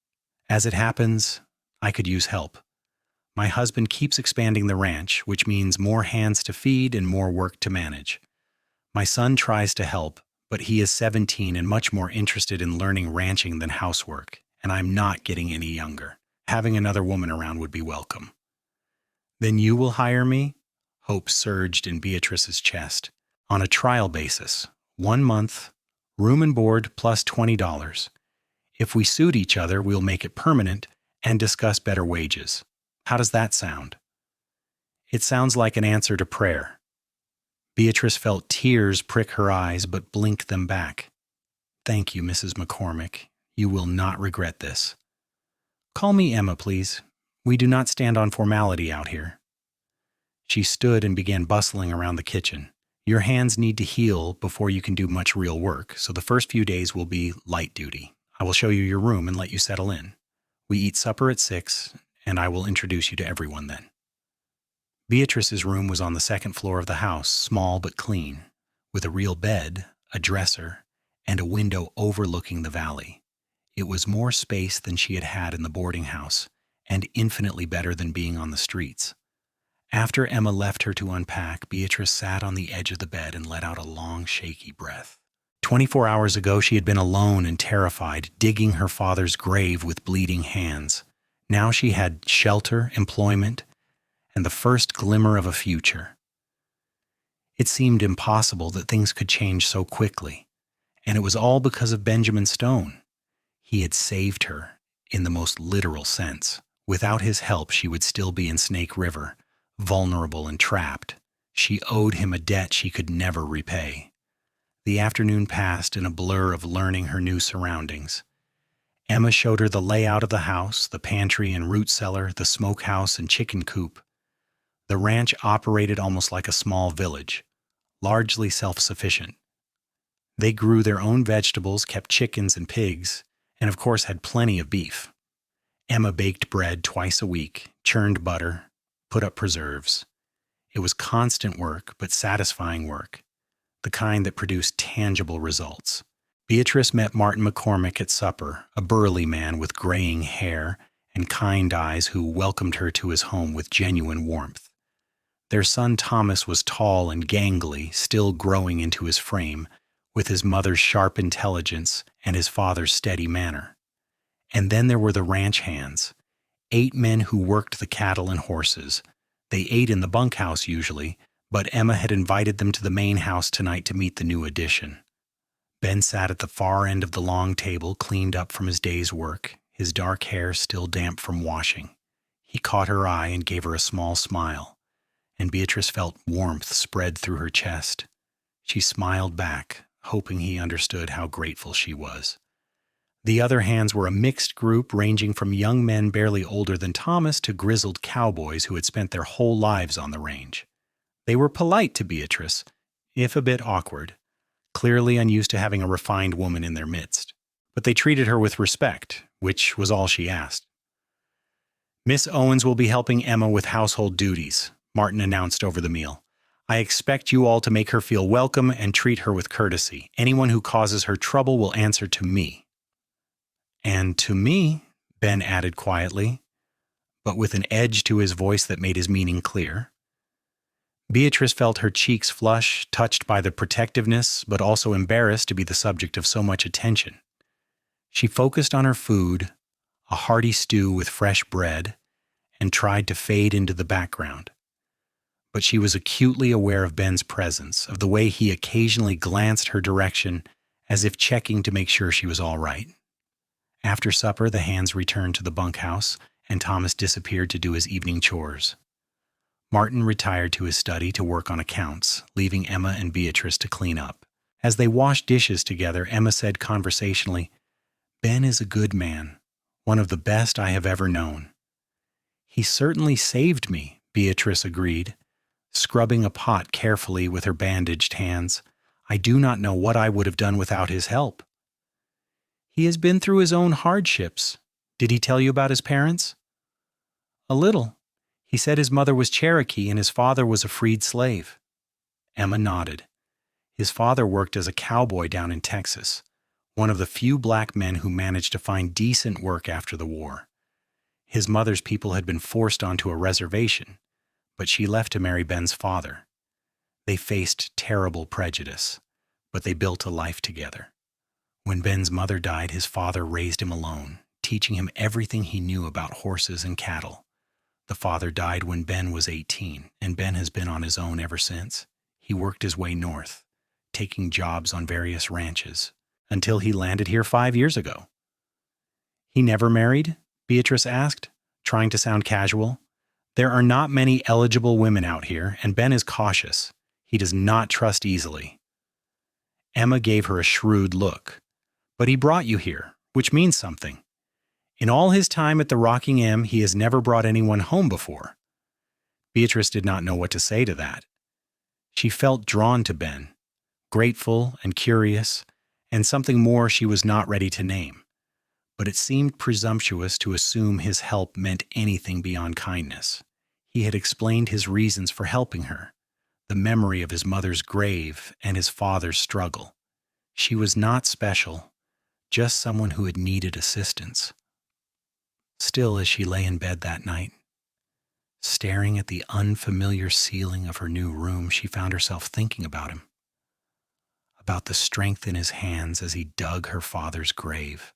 As it happens, I could use help. My husband keeps expanding the ranch, which means more hands to feed and more work to manage. My son tries to help, but he is 17 and much more interested in learning ranching than housework, and I'm not getting any younger. Having another woman around would be welcome. Then you will hire me? Hope surged in Beatrice's chest. On a trial basis, 1 month, room and board plus $20. If we suit each other, we'll make it permanent and discuss better wages. How does that sound? It sounds like an answer to prayer. Beatrice felt tears prick her eyes but blinked them back. Thank you, Mrs. McCormick. You will not regret this. Call me Emma, please. We do not stand on formality out here. She stood and began bustling around the kitchen. Your hands need to heal before you can do much real work, so the first few days will be light duty. I will show you your room and let you settle in. We eat supper at 6, and I will introduce you to everyone then. Beatrice's room was on the second floor of the house, small but clean, with a real bed, a dresser, and a window overlooking the valley. It was more space than she had had in the boarding house, and infinitely better than being on the streets. After Emma left her to unpack, Beatrice sat on the edge of the bed and let out a long, shaky breath. 24 hours ago, she had been alone and terrified, digging her father's grave with bleeding hands. Now she had shelter, employment, and the first glimmer of a future. It seemed impossible that things could change so quickly, and it was all because of Benjamin Stone. He had saved her, in the most literal sense. Without his help, she would still be in Snake River, vulnerable and trapped. She owed him a debt she could never repay. The afternoon passed in a blur of learning her new surroundings. Emma showed her the layout of the house, the pantry and root cellar, the smokehouse and chicken coop. The ranch operated almost like a small village, largely self-sufficient. They grew their own vegetables, kept chickens and pigs, and of course had plenty of beef. Emma baked bread twice a week, churned butter, put up preserves. It was constant work, but satisfying work, the kind that produced tangible results. Beatrice met Martin McCormick at supper, a burly man with graying hair and kind eyes who welcomed her to his home with genuine warmth. Their son Thomas was tall and gangly, still growing into his frame, with his mother's sharp intelligence and his father's steady manner. And then there were the ranch hands, 8 men who worked the cattle and horses. They ate in the bunkhouse usually, but Emma had invited them to the main house tonight to meet the new addition. Ben sat at the far end of the long table, cleaned up from his day's work, his dark hair still damp from washing. He caught her eye and gave her a small smile, and Beatrice felt warmth spread through her chest. She smiled back, hoping he understood how grateful she was. The other hands were a mixed group ranging from young men barely older than Thomas to grizzled cowboys who had spent their whole lives on the range. They were polite to Beatrice, if a bit awkward, clearly unused to having a refined woman in their midst. But they treated her with respect, which was all she asked. "Miss Owens will be helping Emma with household duties," Martin announced over the meal. "I expect you all to make her feel welcome and treat her with courtesy. Anyone who causes her trouble will answer to me." "And to me," Ben added quietly, but with an edge to his voice that made his meaning clear. Beatrice felt her cheeks flush, touched by the protectiveness, but also embarrassed to be the subject of so much attention. She focused on her food, a hearty stew with fresh bread, and tried to fade into the background. But she was acutely aware of Ben's presence, of the way he occasionally glanced her direction as if checking to make sure she was all right. After supper, the hands returned to the bunkhouse, and Thomas disappeared to do his evening chores. Martin retired to his study to work on accounts, leaving Emma and Beatrice to clean up. As they washed dishes together, Emma said conversationally, "Ben is a good man, one of the best I have ever known." "He certainly saved me," Beatrice agreed, scrubbing a pot carefully with her bandaged hands. "I do not know what I would have done without his help." "He has been through his own hardships. Did he tell you about his parents?" "A little. He said his mother was Cherokee and his father was a freed slave." Emma nodded. His father worked as a cowboy down in Texas, one of the few black men who managed to find decent work after the war. His mother's people had been forced onto a reservation, but she left to marry Ben's father. They faced terrible prejudice, but they built a life together. When Ben's mother died, his father raised him alone, teaching him everything he knew about horses and cattle. The father died when Ben was 18, and Ben has been on his own ever since. He worked his way north, taking jobs on various ranches, until he landed here 5 years ago. "He never married?" Beatrice asked, trying to sound casual. "There are not many eligible women out here, and Ben is cautious. He does not trust easily." Emma gave her a shrewd look. "But he brought you here, which means something. In all his time at the Rocking M, he has never brought anyone home before." Beatrice did not know what to say to that. She felt drawn to Ben, grateful and curious, and something more she was not ready to name. But it seemed presumptuous to assume his help meant anything beyond kindness. He had explained his reasons for helping her, the memory of his mother's grave and his father's struggle. She was not special, just someone who had needed assistance. Still, as she lay in bed that night, staring at the unfamiliar ceiling of her new room, she found herself thinking about him, about the strength in his hands as he dug her father's grave,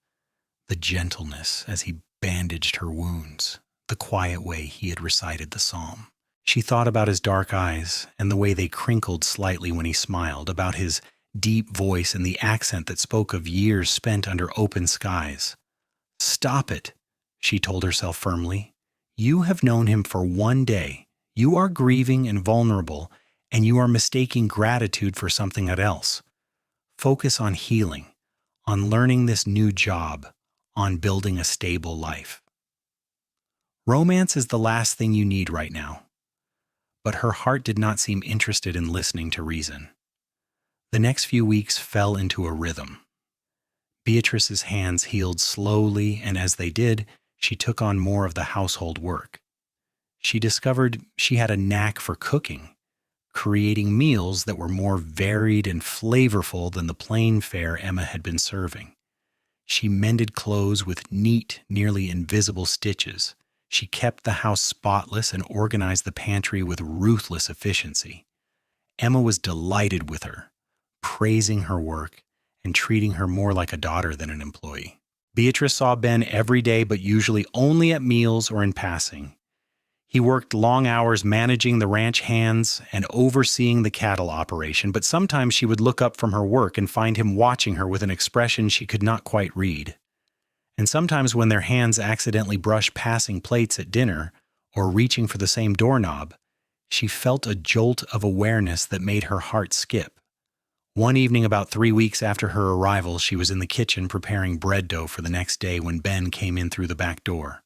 the gentleness as he bandaged her wounds, the quiet way he had recited the psalm. She thought about his dark eyes and the way they crinkled slightly when he smiled, about his deep voice and the accent that spoke of years spent under open skies. "Stop it," she told herself firmly. "You have known him for 1 day. You are grieving and vulnerable, and you are mistaking gratitude for something else. Focus on healing, on learning this new job, on building a stable life." Romance is the last thing you need right now. But her heart did not seem interested in listening to reason. The next few weeks fell into a rhythm. Beatrice's hands healed slowly, and as they did, she took on more of the household work. She discovered she had a knack for cooking, creating meals that were more varied and flavorful than the plain fare Emma had been serving. She mended clothes with neat, nearly invisible stitches. She kept the house spotless and organized the pantry with ruthless efficiency. Emma was delighted with her, praising her work and treating her more like a daughter than an employee. Beatrice saw Ben every day, but usually only at meals or in passing. He worked long hours managing the ranch hands and overseeing the cattle operation, but sometimes she would look up from her work and find him watching her with an expression she could not quite read. And sometimes when their hands accidentally brushed passing plates at dinner or reaching for the same doorknob, she felt a jolt of awareness that made her heart skip. One evening about 3 weeks after her arrival, she was in the kitchen preparing bread dough for the next day when Ben came in through the back door.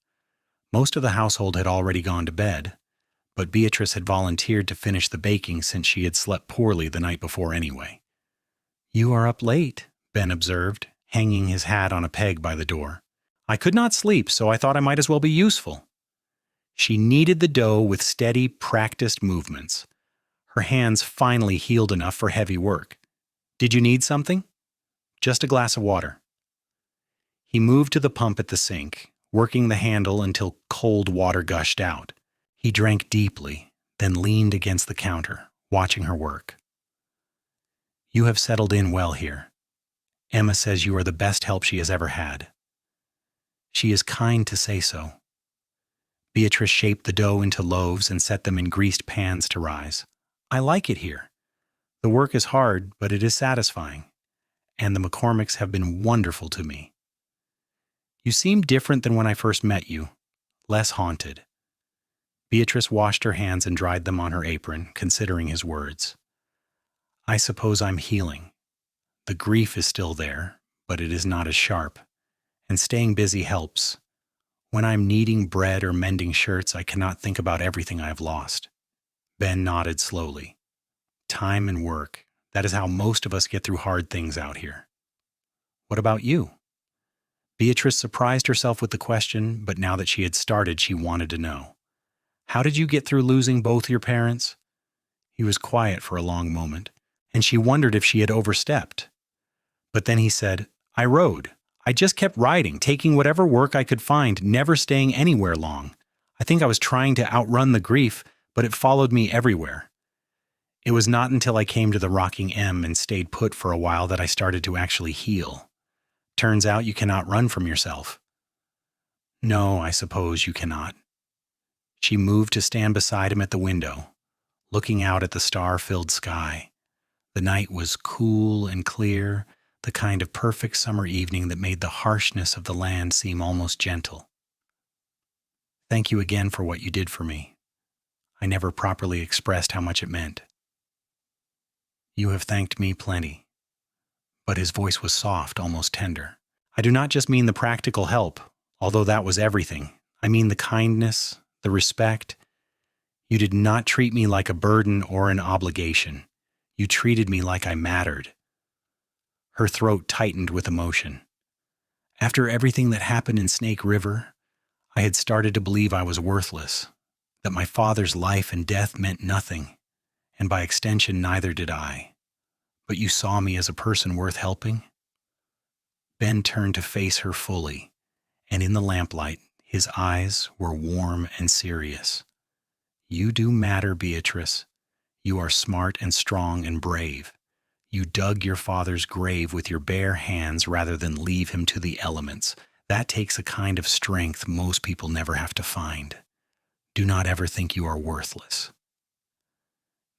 Most of the household had already gone to bed, but Beatrice had volunteered to finish the baking since she had slept poorly the night before anyway. "You are up late," Ben observed, hanging his hat on a peg by the door. "I could not sleep, so I thought I might as well be useful." She kneaded the dough with steady, practiced movements. Her hands finally healed enough for heavy work. "Did you need something?" "Just a glass of water." He moved to the pump at the sink, working the handle until cold water gushed out. He drank deeply, then leaned against the counter, watching her work. "You have settled in well here. Emma says you are the best help she has ever had." "She is kind to say so." Beatrice shaped the dough into loaves and set them in greased pans to rise. "I like it here. The work is hard, but it is satisfying. And the McCormicks have been wonderful to me." "You seem different than when I first met you, less haunted." Beatrice washed her hands and dried them on her apron, considering his words. "I suppose I'm healing. The grief is still there, but it is not as sharp. And staying busy helps. When I'm kneading bread or mending shirts, I cannot think about everything I have lost." Ben nodded slowly. "Time and work. That is how most of us get through hard things out here." "What about you?" Beatrice surprised herself with the question, but now that she had started, she wanted to know. "How did you get through losing both your parents?" He was quiet for a long moment, and she wondered if she had overstepped. But then he said, "I rode. I just kept riding, taking whatever work I could find, never staying anywhere long. I think I was trying to outrun the grief, but it followed me everywhere. It was not until I came to the Rocking M and stayed put for a while that I started to actually heal. Turns out you cannot run from yourself." "No, I suppose you cannot." She moved to stand beside him at the window, looking out at the star-filled sky. The night was cool and clear, the kind of perfect summer evening that made the harshness of the land seem almost gentle. "Thank you again for what you did for me. I never properly expressed how much it meant." "You have thanked me plenty." But his voice was soft, almost tender. "I do not just mean the practical help, although that was everything. I mean the kindness, the respect. You did not treat me like a burden or an obligation. You treated me like I mattered." Her throat tightened with emotion. "After everything that happened in Snake River, I had started to believe I was worthless, that my father's life and death meant nothing, and by extension neither did I. But you saw me as a person worth helping?" Ben turned to face her fully, and in the lamplight, his eyes were warm and serious. "You do matter, Beatrice. You are smart and strong and brave. You dug your father's grave with your bare hands rather than leave him to the elements. That takes a kind of strength most people never have to find. Do not ever think you are worthless."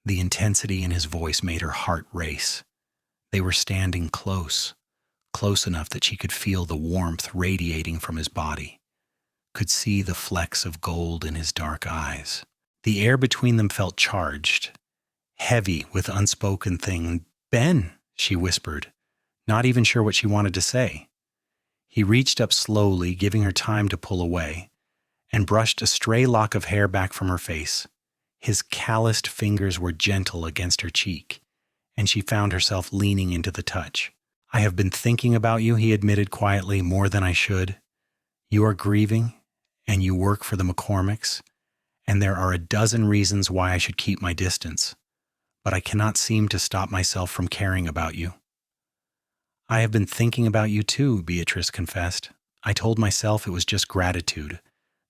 The intensity in his voice made her heart race. They were standing close, close enough that she could feel the warmth radiating from his body, could see the flecks of gold in his dark eyes. The air between them felt charged, heavy with unspoken thing. "Ben," she whispered, not even sure what she wanted to say. He reached up slowly, giving her time to pull away, and brushed a stray lock of hair back from her face. His calloused fingers were gentle against her cheek, and she found herself leaning into the touch. "I have been thinking about you," he admitted quietly, "more than I should. You are grieving, and you work for the McCormicks, and there are a dozen reasons why I should keep my distance, but I cannot seem to stop myself from caring about you." "I have been thinking about you too," Beatrice confessed. "I told myself it was just gratitude,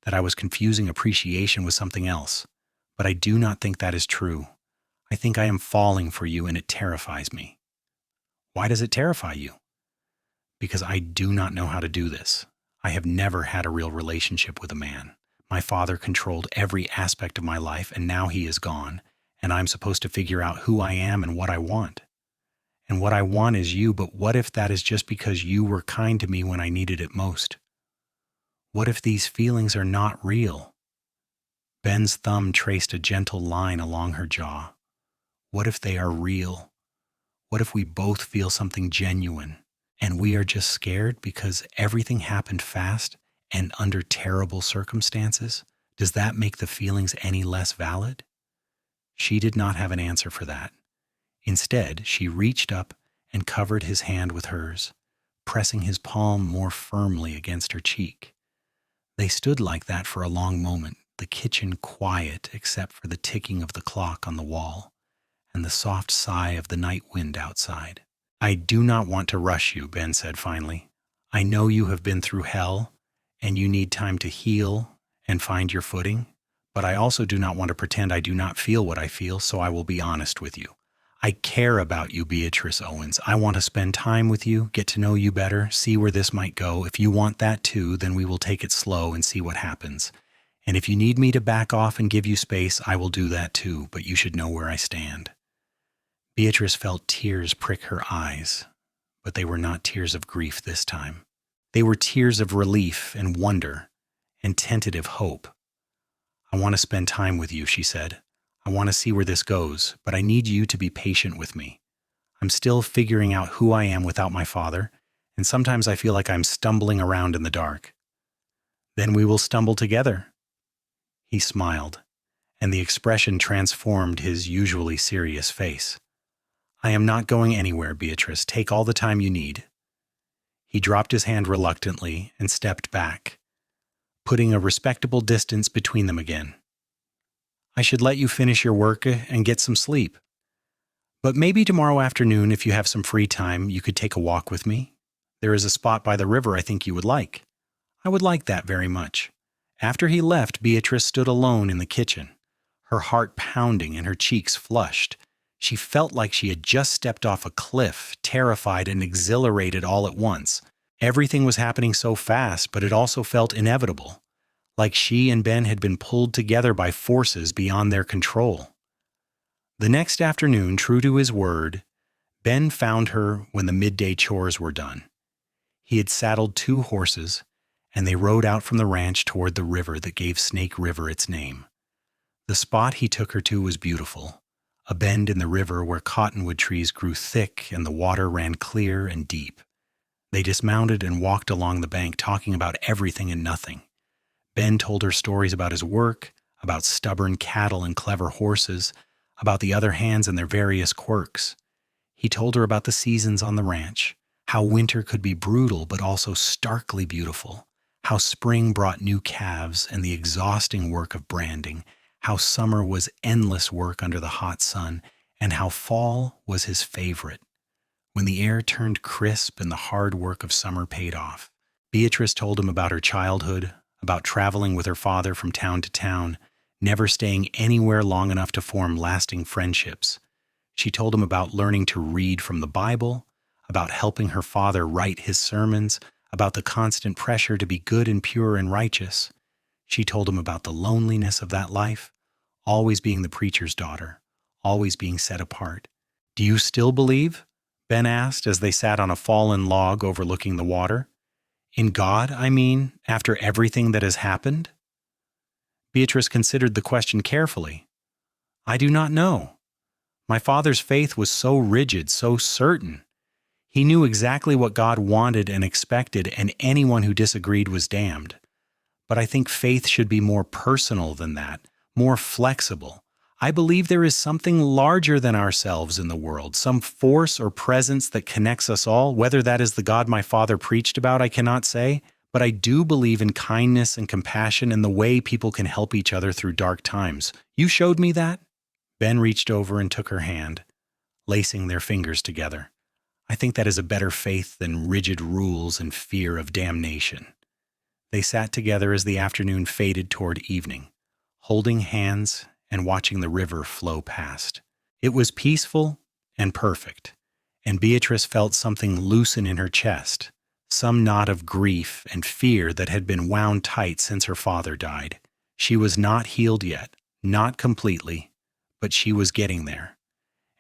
that I was confusing appreciation with something else, but I do not think that is true. I think I am falling for you, and it terrifies me." "Why does it terrify you?" "Because I do not know how to do this. I have never had a real relationship with a man. My father controlled every aspect of my life, and now he is gone, and I'm supposed to figure out who I am and what I want. And what I want is you, but what if that is just because you were kind to me when I needed it most? What if these feelings are not real?" Ben's thumb traced a gentle line along her jaw. "What if they are real? What if we both feel something genuine and we are just scared because everything happened fast and under terrible circumstances? Does that make the feelings any less valid? She did not have an answer for that. Instead, she reached up and covered his hand with hers, pressing his palm more firmly against her cheek. They stood like that for a long moment, the kitchen quiet except for the ticking of the clock on the wall and the soft sigh of the night wind outside. "I do not want to rush you," Ben said finally. "I know you have been through hell and you need time to heal and find your footing, but I also do not want to pretend I do not feel what I feel, so I will be honest with you. I care about you, Beatrice Owens. I want to spend time with you, get to know you better, see where this might go. If you want that too, then we will take it slow and see what happens. And if you need me to back off and give you space, I will do that too, but you should know where I stand." Beatrice felt tears prick her eyes, but they were not tears of grief this time. They were tears of relief and wonder and tentative hope. "I want to spend time with you," she said. "I want to see where this goes, but I need you to be patient with me. I'm still figuring out who I am without my father, and sometimes I feel like I'm stumbling around in the dark." "Then we will stumble together." He smiled, and the expression transformed his usually serious face. "I am not going anywhere, Beatrice. Take all the time you need." He dropped his hand reluctantly and stepped back, putting a respectable distance between them again. "I should let you finish your work and get some sleep. But maybe tomorrow afternoon, if you have some free time, you could take a walk with me. There is a spot by the river I think you would like." "I would like that very much." After he left, Beatrice stood alone in the kitchen, her heart pounding and her cheeks flushed. She felt like she had just stepped off a cliff, terrified and exhilarated all at once. Everything was happening so fast, but it also felt inevitable, like she and Ben had been pulled together by forces beyond their control. The next afternoon, true to his word, Ben found her when the midday chores were done. He had saddled 2 horses, and they rode out from the ranch toward the river that gave Snake River its name. The spot he took her to was beautiful, a bend in the river where cottonwood trees grew thick and the water ran clear and deep. They dismounted and walked along the bank, talking about everything and nothing. Ben told her stories about his work, about stubborn cattle and clever horses, about the other hands and their various quirks. He told her about the seasons on the ranch, how winter could be brutal but also starkly beautiful, how spring brought new calves and the exhausting work of branding, how summer was endless work under the hot sun, and how fall was his favorite, when the air turned crisp and the hard work of summer paid off. Beatrice told him about her childhood, about traveling with her father from town to town, never staying anywhere long enough to form lasting friendships. She told him about learning to read from the Bible, about helping her father write his sermons, about the constant pressure to be good and pure and righteous. She told him about the loneliness of that life, always being the preacher's daughter, always being set apart. "Do you still believe?" Ben asked as they sat on a fallen log overlooking the water. "In God, I mean, after everything that has happened?" Beatrice considered the question carefully. "I do not know. My father's faith was so rigid, so certain. He knew exactly what God wanted and expected, and anyone who disagreed was damned. But I think faith should be more personal than that, more flexible. I believe there is something larger than ourselves in the world, some force or presence that connects us all. Whether that is the God my father preached about, I cannot say, but I do believe in kindness and compassion and the way people can help each other through dark times. You showed me that?" Ben reached over and took her hand, lacing their fingers together. "I think that is a better faith than rigid rules and fear of damnation." They sat together as the afternoon faded toward evening, holding hands and watching the river flow past. It was peaceful and perfect, and Beatrice felt something loosen in her chest, some knot of grief and fear that had been wound tight since her father died. She was not healed yet, not completely, but she was getting there.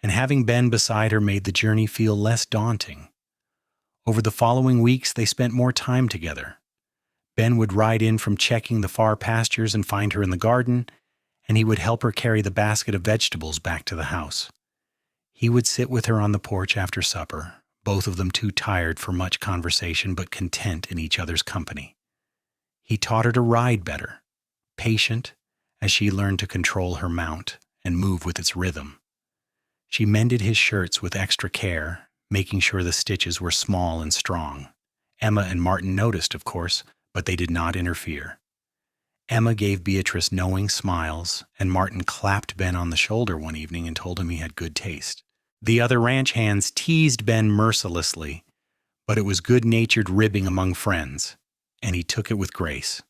And having Ben beside her made the journey feel less daunting. Over the following weeks, they spent more time together. Ben would ride in from checking the far pastures and find her in the garden, and he would help her carry the basket of vegetables back to the house. He would sit with her on the porch after supper, both of them too tired for much conversation but content in each other's company. He taught her to ride better, patient, as she learned to control her mount and move with its rhythm. She mended his shirts with extra care, making sure the stitches were small and strong. Emma and Martin noticed, of course, but they did not interfere. Emma gave Beatrice knowing smiles, and Martin clapped Ben on the shoulder one evening and told him he had good taste. The other ranch hands teased Ben mercilessly, but it was good-natured ribbing among friends, and he took it with grace.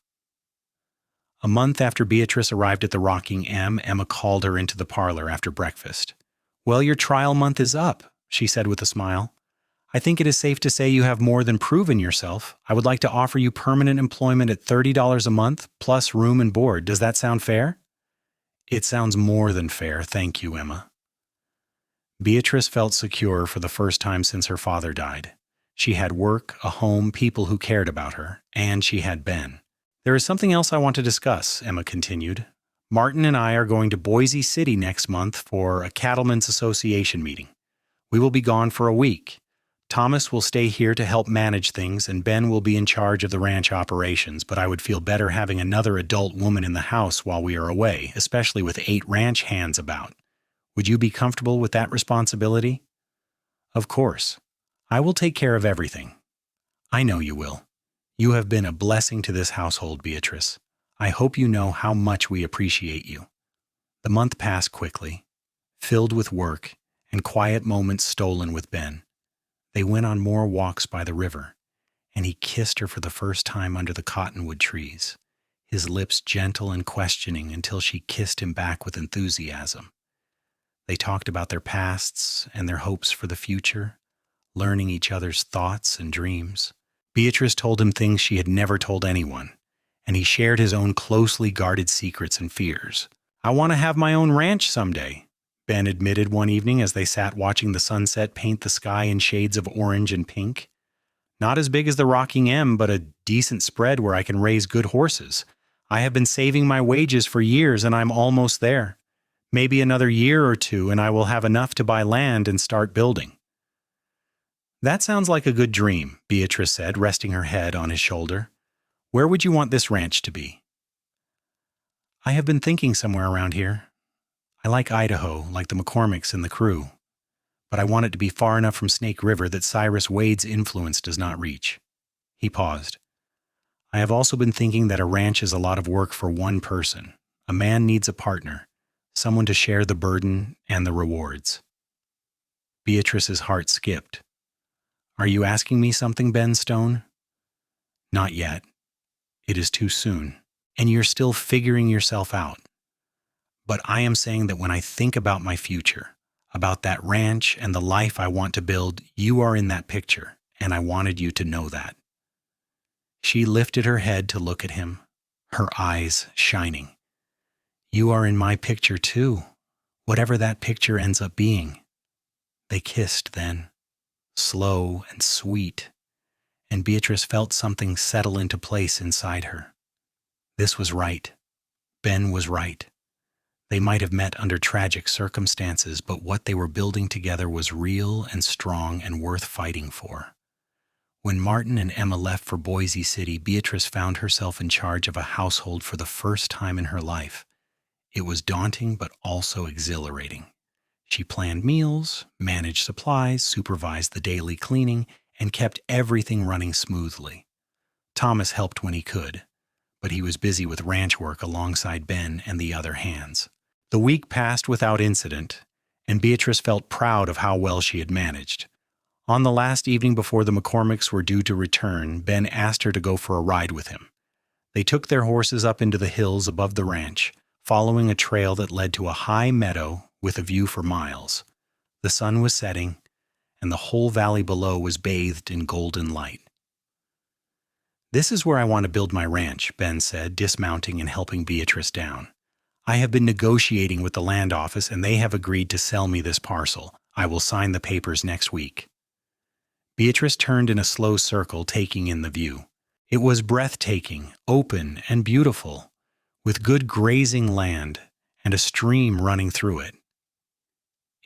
A month after Beatrice arrived at the Rocking M, Emma called her into the parlor after breakfast. "Well, your trial month is up," she said with a smile. "I think it is safe to say you have more than proven yourself. I would like to offer you permanent employment at $30 a month, plus room and board. Does that sound fair?" "It sounds more than fair, thank you, Emma." Beatrice felt secure for the first time since her father died. She had work, a home, people who cared about her, and she had Ben. "There is something else I want to discuss," Emma continued. "Martin and I are going to Boise City next month for a Cattlemen's Association meeting. We will be gone for a week. Thomas will stay here to help manage things, and Ben will be in charge of the ranch operations, but I would feel better having another adult woman in the house while we are away, especially with 8 ranch hands about. Would you be comfortable with that responsibility?" "Of course. I will take care of everything." "I know you will. You have been a blessing to this household, Beatrice. I hope you know how much we appreciate you." The month passed quickly, filled with work and quiet moments stolen with Ben. They went on more walks by the river, and he kissed her for the first time under the cottonwood trees, his lips gentle and questioning until she kissed him back with enthusiasm. They talked about their pasts and their hopes for the future, learning each other's thoughts and dreams. Beatrice told him things she had never told anyone, and he shared his own closely guarded secrets and fears. "I want to have my own ranch someday," Ben admitted one evening as they sat watching the sunset paint the sky in shades of orange and pink. "Not as big as the Rocking M, but a decent spread where I can raise good horses. I have been saving my wages for years, and I'm almost there. Maybe another year or two, and I will have enough to buy land and start building." "That sounds like a good dream," Beatrice said, resting her head on his shoulder. "Where would you want this ranch to be?" "I have been thinking somewhere around here. I like Idaho, like the McCormicks and the crew, but I want it to be far enough from Snake River that Cyrus Wade's influence does not reach." He paused. "I have also been thinking that a ranch is a lot of work for one person. A man needs a partner, someone to share the burden and the rewards." Beatrice's heart skipped. "Are you asking me something, Ben Stone?" "Not yet. It is too soon, and you're still figuring yourself out. But I am saying that when I think about my future, about that ranch and the life I want to build, you are in that picture, and I wanted you to know that." She lifted her head to look at him, her eyes shining. "You are in my picture too, whatever that picture ends up being." They kissed then, slow and sweet, and Beatrice felt something settle into place inside her. This was right. Ben was right. They might have met under tragic circumstances, but what they were building together was real and strong and worth fighting for. When Martin and Emma left for Boise City, Beatrice found herself in charge of a household for the first time in her life. It was daunting but also exhilarating. She planned meals, managed supplies, supervised the daily cleaning, and kept everything running smoothly. Thomas helped when he could, but he was busy with ranch work alongside Ben and the other hands. The week passed without incident, and Beatrice felt proud of how well she had managed. On the last evening before the McCormicks were due to return, Ben asked her to go for a ride with him. They took their horses up into the hills above the ranch, following a trail that led to a high meadow with a view for miles. The sun was setting, and the whole valley below was bathed in golden light. "This is where I want to build my ranch," Ben said, dismounting and helping Beatrice down. "I have been negotiating with the land office, and they have agreed to sell me this parcel. I will sign the papers next week." Beatrice turned in a slow circle, taking in the view. It was breathtaking, open, and beautiful, with good grazing land and a stream running through it.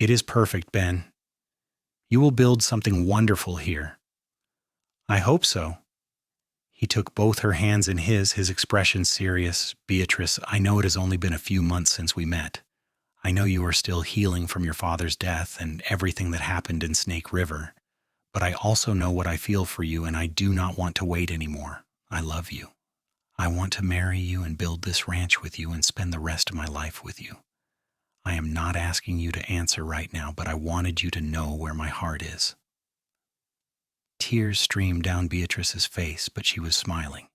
It is perfect, Ben. You will build something wonderful here. I hope so. He took both her hands in his expression serious. Beatrice, I know it has only been a few months since we met. I know you are still healing from your father's death and everything that happened in Snake River. But I also know what I feel for you, and I do not want to wait anymore. I love you. I want to marry you and build this ranch with you and spend the rest of my life with you. I am not asking you to answer right now, but I wanted you to know where my heart is. Tears streamed down Beatrice's face, but she was smiling.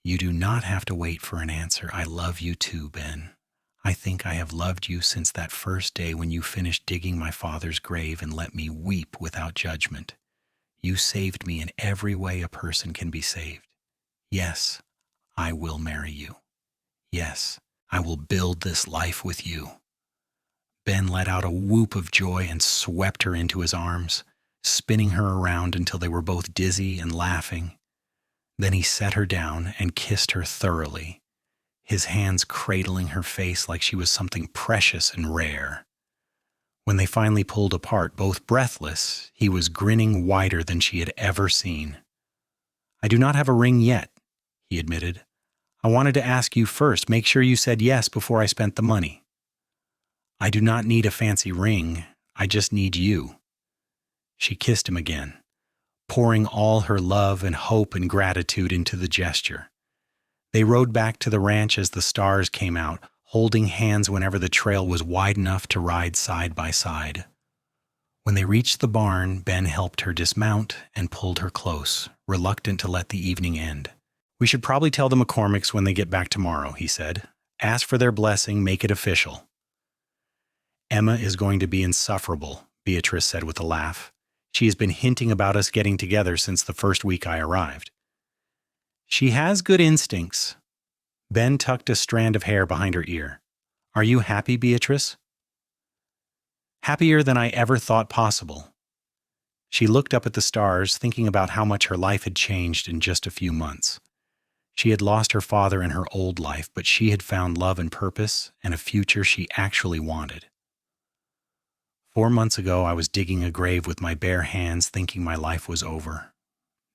You do not have to wait for an answer. I love you too, Ben. I think I have loved you since that first day when you finished digging my father's grave and let me weep without judgment. You saved me in every way a person can be saved. Yes, I will marry you. Yes, I will build this life with you. Ben let out a whoop of joy and swept her into his arms, spinning her around until they were both dizzy and laughing. Then he set her down and kissed her thoroughly, his hands cradling her face like she was something precious and rare. When they finally pulled apart, both breathless, he was grinning wider than she had ever seen. I do not have a ring yet, he admitted. I wanted to ask you first, make sure you said yes before I spent the money. I do not need a fancy ring, I just need you. She kissed him again, pouring all her love and hope and gratitude into the gesture. They rode back to the ranch as the stars came out, holding hands whenever the trail was wide enough to ride side by side. When they reached the barn, Ben helped her dismount and pulled her close, reluctant to let the evening end. We should probably tell the McCormicks when they get back tomorrow, he said. Ask for their blessing, make it official. Emma is going to be insufferable, Beatrice said with a laugh. She has been hinting about us getting together since the first week I arrived. She has good instincts. Ben tucked a strand of hair behind her ear. Are you happy, Beatrice? Happier than I ever thought possible. She looked up at the stars, thinking about how much her life had changed in just a few months. She had lost her father in her old life, but she had found love and purpose and a future she actually wanted. 4 months ago, I was digging a grave with my bare hands, thinking my life was over.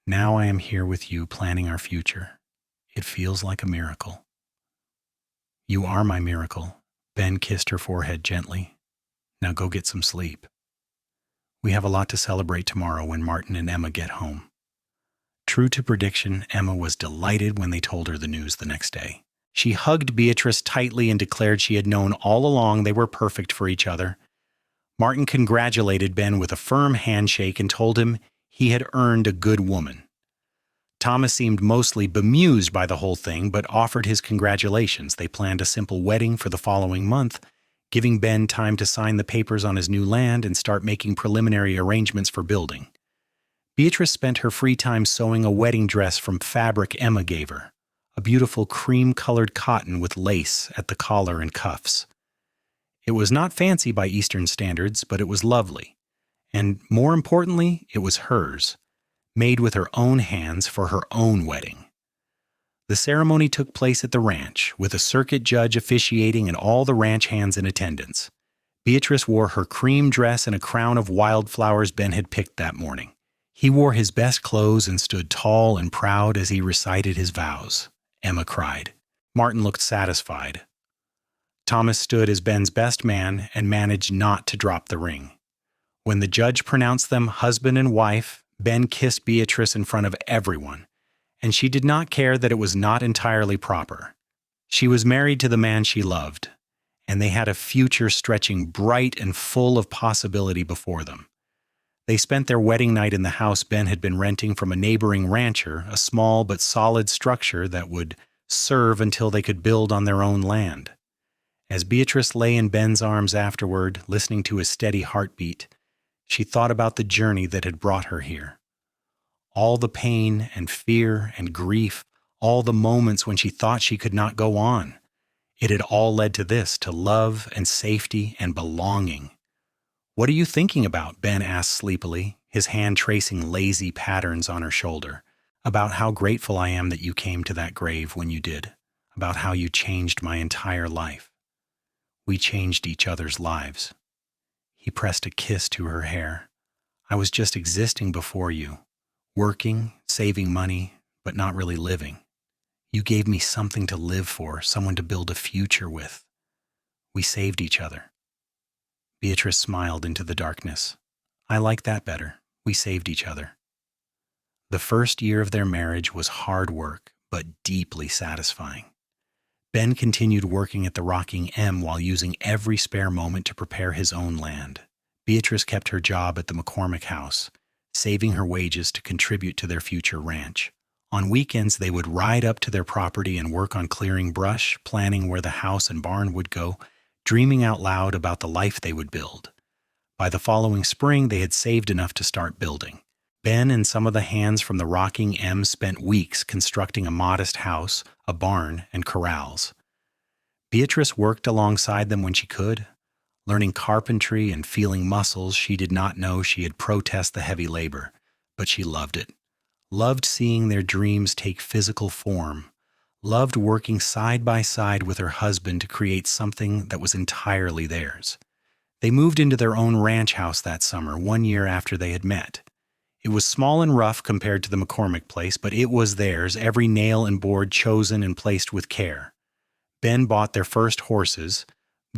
Now I am here with you, planning our future. It feels like a miracle. You are my miracle. Ben kissed her forehead gently. Now go get some sleep. We have a lot to celebrate tomorrow when Martin and Emma get home. True to prediction, Emma was delighted when they told her the news the next day. She hugged Beatrice tightly and declared she had known all along they were perfect for each other. Martin congratulated Ben with a firm handshake and told him he had earned a good woman. Thomas seemed mostly bemused by the whole thing, but offered his congratulations. They planned a simple wedding for the following month, giving Ben time to sign the papers on his new land and start making preliminary arrangements for building. Beatrice spent her free time sewing a wedding dress from fabric Emma gave her, a beautiful cream-colored cotton with lace at the collar and cuffs. It was not fancy by Eastern standards, but it was lovely. And more importantly, it was hers, made with her own hands for her own wedding. The ceremony took place at the ranch, with a circuit judge officiating and all the ranch hands in attendance. Beatrice wore her cream dress and a crown of wildflowers Ben had picked that morning. He wore his best clothes and stood tall and proud as he recited his vows. Emma cried. Martin looked satisfied. Thomas stood as Ben's best man and managed not to drop the ring. When the judge pronounced them husband and wife, Ben kissed Beatrice in front of everyone, and she did not care that it was not entirely proper. She was married to the man she loved, and they had a future stretching bright and full of possibility before them. They spent their wedding night in the house Ben had been renting from a neighboring rancher, a small but solid structure that would serve until they could build on their own land. As Beatrice lay in Ben's arms afterward, listening to his steady heartbeat, she thought about the journey that had brought her here. All the pain and fear and grief, all the moments when she thought she could not go on. It had all led to this, to love and safety and belonging. What are you thinking about? Ben asked sleepily, his hand tracing lazy patterns on her shoulder. About how grateful I am that you came to that grave when you did. About how you changed my entire life. We changed each other's lives. He pressed a kiss to her hair. I was just existing before you, working, saving money, but not really living. You gave me something to live for, someone to build a future with. We saved each other. Beatrice smiled into the darkness. I like that better. We saved each other. The first year of their marriage was hard work, but deeply satisfying. Ben continued working at the Rocking M while using every spare moment to prepare his own land. Beatrice kept her job at the McCormick house, saving her wages to contribute to their future ranch. On weekends, they would ride up to their property and work on clearing brush, planning where the house and barn would go, dreaming out loud about the life they would build. By the following spring, they had saved enough to start building. Ben and some of the hands from the Rocking M spent weeks constructing a modest house, a barn, and corrals. Beatrice worked alongside them when she could, learning carpentry and feeling muscles she did not know she had protest the heavy labor, but she loved it. Loved seeing their dreams take physical form, loved working side by side with her husband to create something that was entirely theirs. They moved into their own ranch house that summer, 1 year after they had met. It was small and rough compared to the McCormick place, but it was theirs, every nail and board chosen and placed with care. Ben bought their first horses,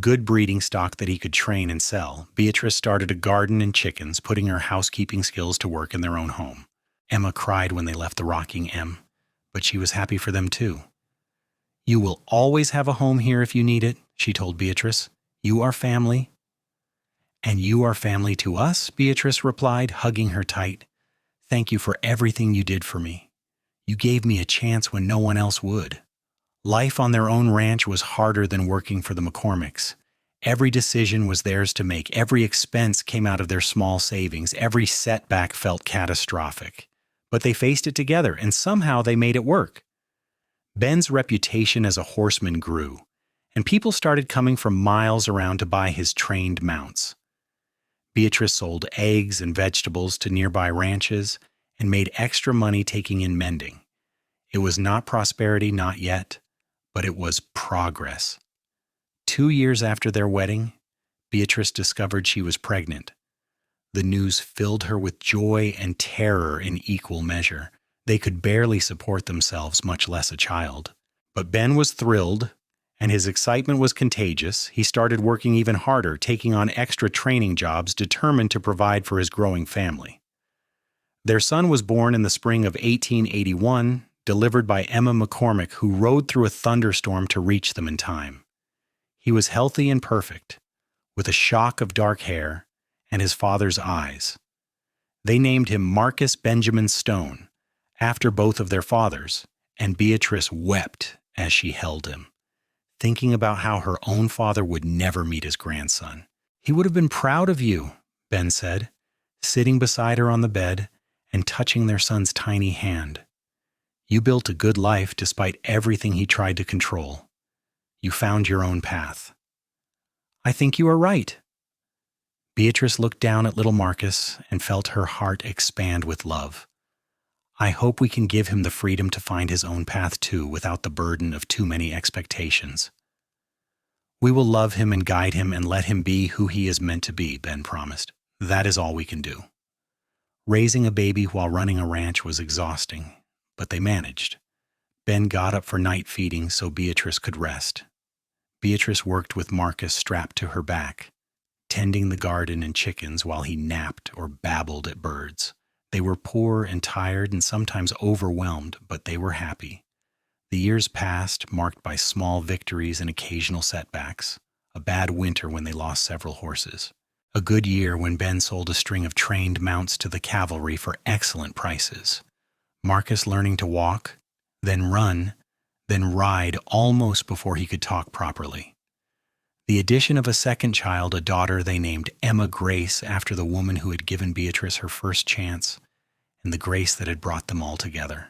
good breeding stock that he could train and sell. Beatrice started a garden and chickens, putting her housekeeping skills to work in their own home. Emma cried when they left the Rocking M, but she was happy for them too. You will always have a home here if you need it, she told Beatrice. You are family. And you are family to us, Beatrice replied, hugging her tight. Thank you for everything you did for me. You gave me a chance when no one else would. Life on their own ranch was harder than working for the McCormicks. Every decision was theirs to make. Every expense came out of their small savings. Every setback felt catastrophic. But they faced it together, and somehow they made it work. Ben's reputation as a horseman grew, and people started coming from miles around to buy his trained mounts. Beatrice sold eggs and vegetables to nearby ranches and made extra money taking in mending. It was not prosperity, not yet, but it was progress. 2 years after their wedding, Beatrice discovered she was pregnant. The news filled her with joy and terror in equal measure. They could barely support themselves, much less a child. But Ben was thrilled, and his excitement was contagious. He started working even harder, taking on extra training jobs, determined to provide for his growing family. Their son was born in the spring of 1881, delivered by Emma McCormick, who rode through a thunderstorm to reach them in time. He was healthy and perfect, with a shock of dark hair and his father's eyes. They named him Marcus Benjamin Stone, after both of their fathers, and Beatrice wept as she held him, thinking about how her own father would never meet his grandson. He would have been proud of you, Ben said, sitting beside her on the bed and touching their son's tiny hand. You built a good life despite everything he tried to control. You found your own path. I think you are right. Beatrice looked down at little Marcus and felt her heart expand with love. I hope we can give him the freedom to find his own path too, without the burden of too many expectations. We will love him and guide him and let him be who he is meant to be, Ben promised. That is all we can do. Raising a baby while running a ranch was exhausting, but they managed. Ben got up for night feeding so Beatrice could rest. Beatrice worked with Marcus strapped to her back, tending the garden and chickens while he napped or babbled at birds. They were poor and tired and sometimes overwhelmed, but they were happy. The years passed, marked by small victories and occasional setbacks. A bad winter when they lost several horses. A good year when Ben sold a string of trained mounts to the cavalry for excellent prices. Marcus learning to walk, then run, then ride almost before he could talk properly. The addition of a second child, a daughter they named Emma Grace after the woman who had given Beatrice her first chance, and the grace that had brought them all together.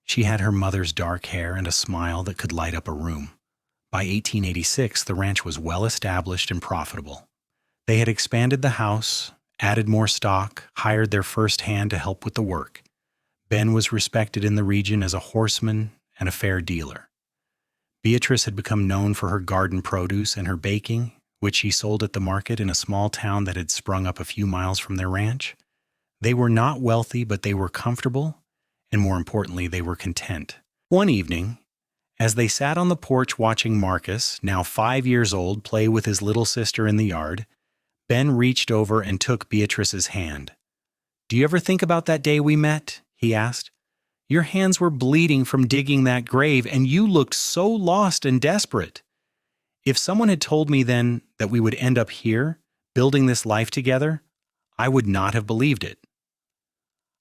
She had her mother's dark hair and a smile that could light up a room. By 1886, the ranch was well established and profitable. They had expanded the house, added more stock, hired their first hand to help with the work. Ben was respected in the region as a horseman and a fair dealer. Beatrice had become known for her garden produce and her baking, which she sold at the market in a small town that had sprung up a few miles from their ranch. They were not wealthy, but they were comfortable, and more importantly, they were content. One evening, as they sat on the porch watching Marcus, now 5 years old, play with his little sister in the yard, Ben reached over and took Beatrice's hand. "Do you ever think about that day we met?" he asked. "Your hands were bleeding from digging that grave, and you looked so lost and desperate. If someone had told me then that we would end up here, building this life together, I would not have believed it."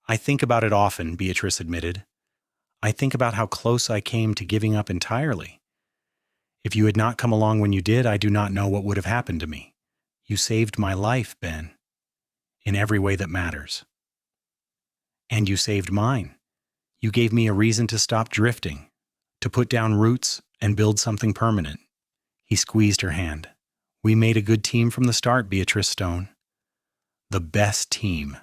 "I think about it often," Beatrice admitted. "I think about how close I came to giving up entirely. If you had not come along when you did, I do not know what would have happened to me. You saved my life, Ben, in every way that matters. And you saved mine. You gave me a reason to stop drifting, to put down roots and build something permanent." He squeezed her hand. "We made a good team from the start, Beatrice Stone. The best team."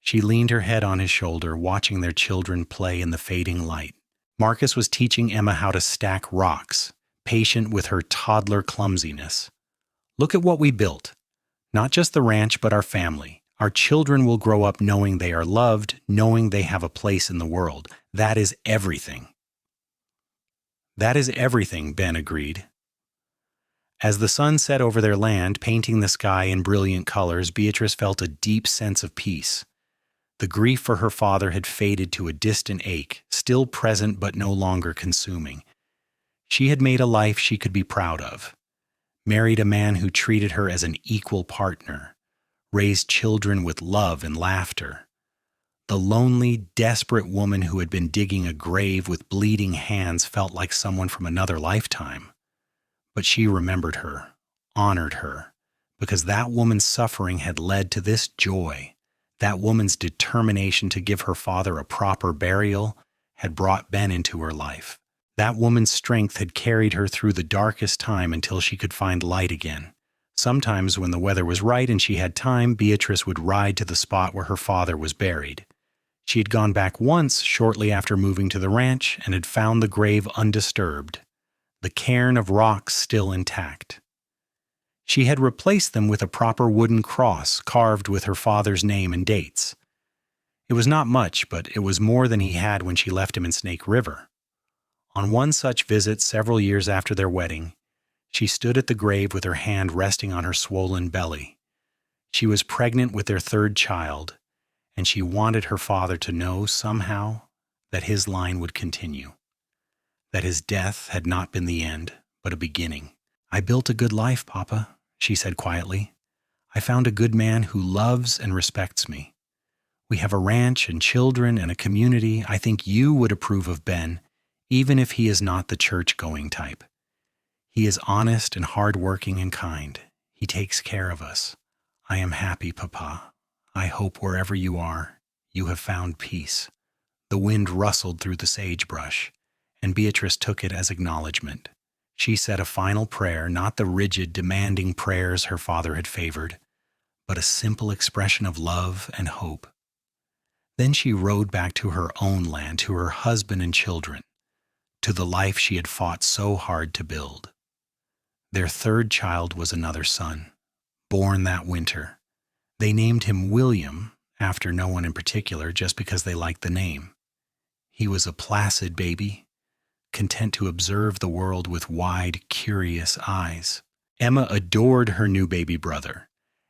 She leaned her head on his shoulder, watching their children play in the fading light. Marcus was teaching Emma how to stack rocks, patient with her toddler clumsiness. "Look at what we built. Not just the ranch, but our family. Our children will grow up knowing they are loved, knowing they have a place in the world. That is everything." "That is everything," Ben agreed. As the sun set over their land, painting the sky in brilliant colors, Beatrice felt a deep sense of peace. The grief for her father had faded to a distant ache, still present but no longer consuming. She had made a life she could be proud of, married a man who treated her as an equal partner, raised children with love and laughter. The lonely, desperate woman who had been digging a grave with bleeding hands felt like someone from another lifetime. But she remembered her, honored her, because that woman's suffering had led to this joy. That woman's determination to give her father a proper burial had brought Ben into her life. That woman's strength had carried her through the darkest time until she could find light again. Sometimes when the weather was right and she had time, Beatrice would ride to the spot where her father was buried. She had gone back once shortly after moving to the ranch and had found the grave undisturbed, the cairn of rocks still intact. She had replaced them with a proper wooden cross carved with her father's name and dates. It was not much, but it was more than he had when she left him in Snake River. On one such visit several years after their wedding, she stood at the grave with her hand resting on her swollen belly. She was pregnant with their third child, and she wanted her father to know somehow that his line would continue, that his death had not been the end, but a beginning. "I built a good life, Papa," she said quietly. "I found a good man who loves and respects me. We have a ranch and children and a community. I think you would approve of Ben, even if he is not the church-going type. He is honest and hard-working and kind. He takes care of us. I am happy, Papa. I hope wherever you are, you have found peace." The wind rustled through the sagebrush, and Beatrice took it as acknowledgement. She said a final prayer, not the rigid, demanding prayers her father had favored, but a simple expression of love and hope. Then she rode back to her own land, to her husband and children, to the life she had fought so hard to build. Their third child was another son, born that winter. They named him William, after no one in particular, just because they liked the name. He was a placid baby, content to observe the world with wide, curious eyes. Emma adored her new baby brother,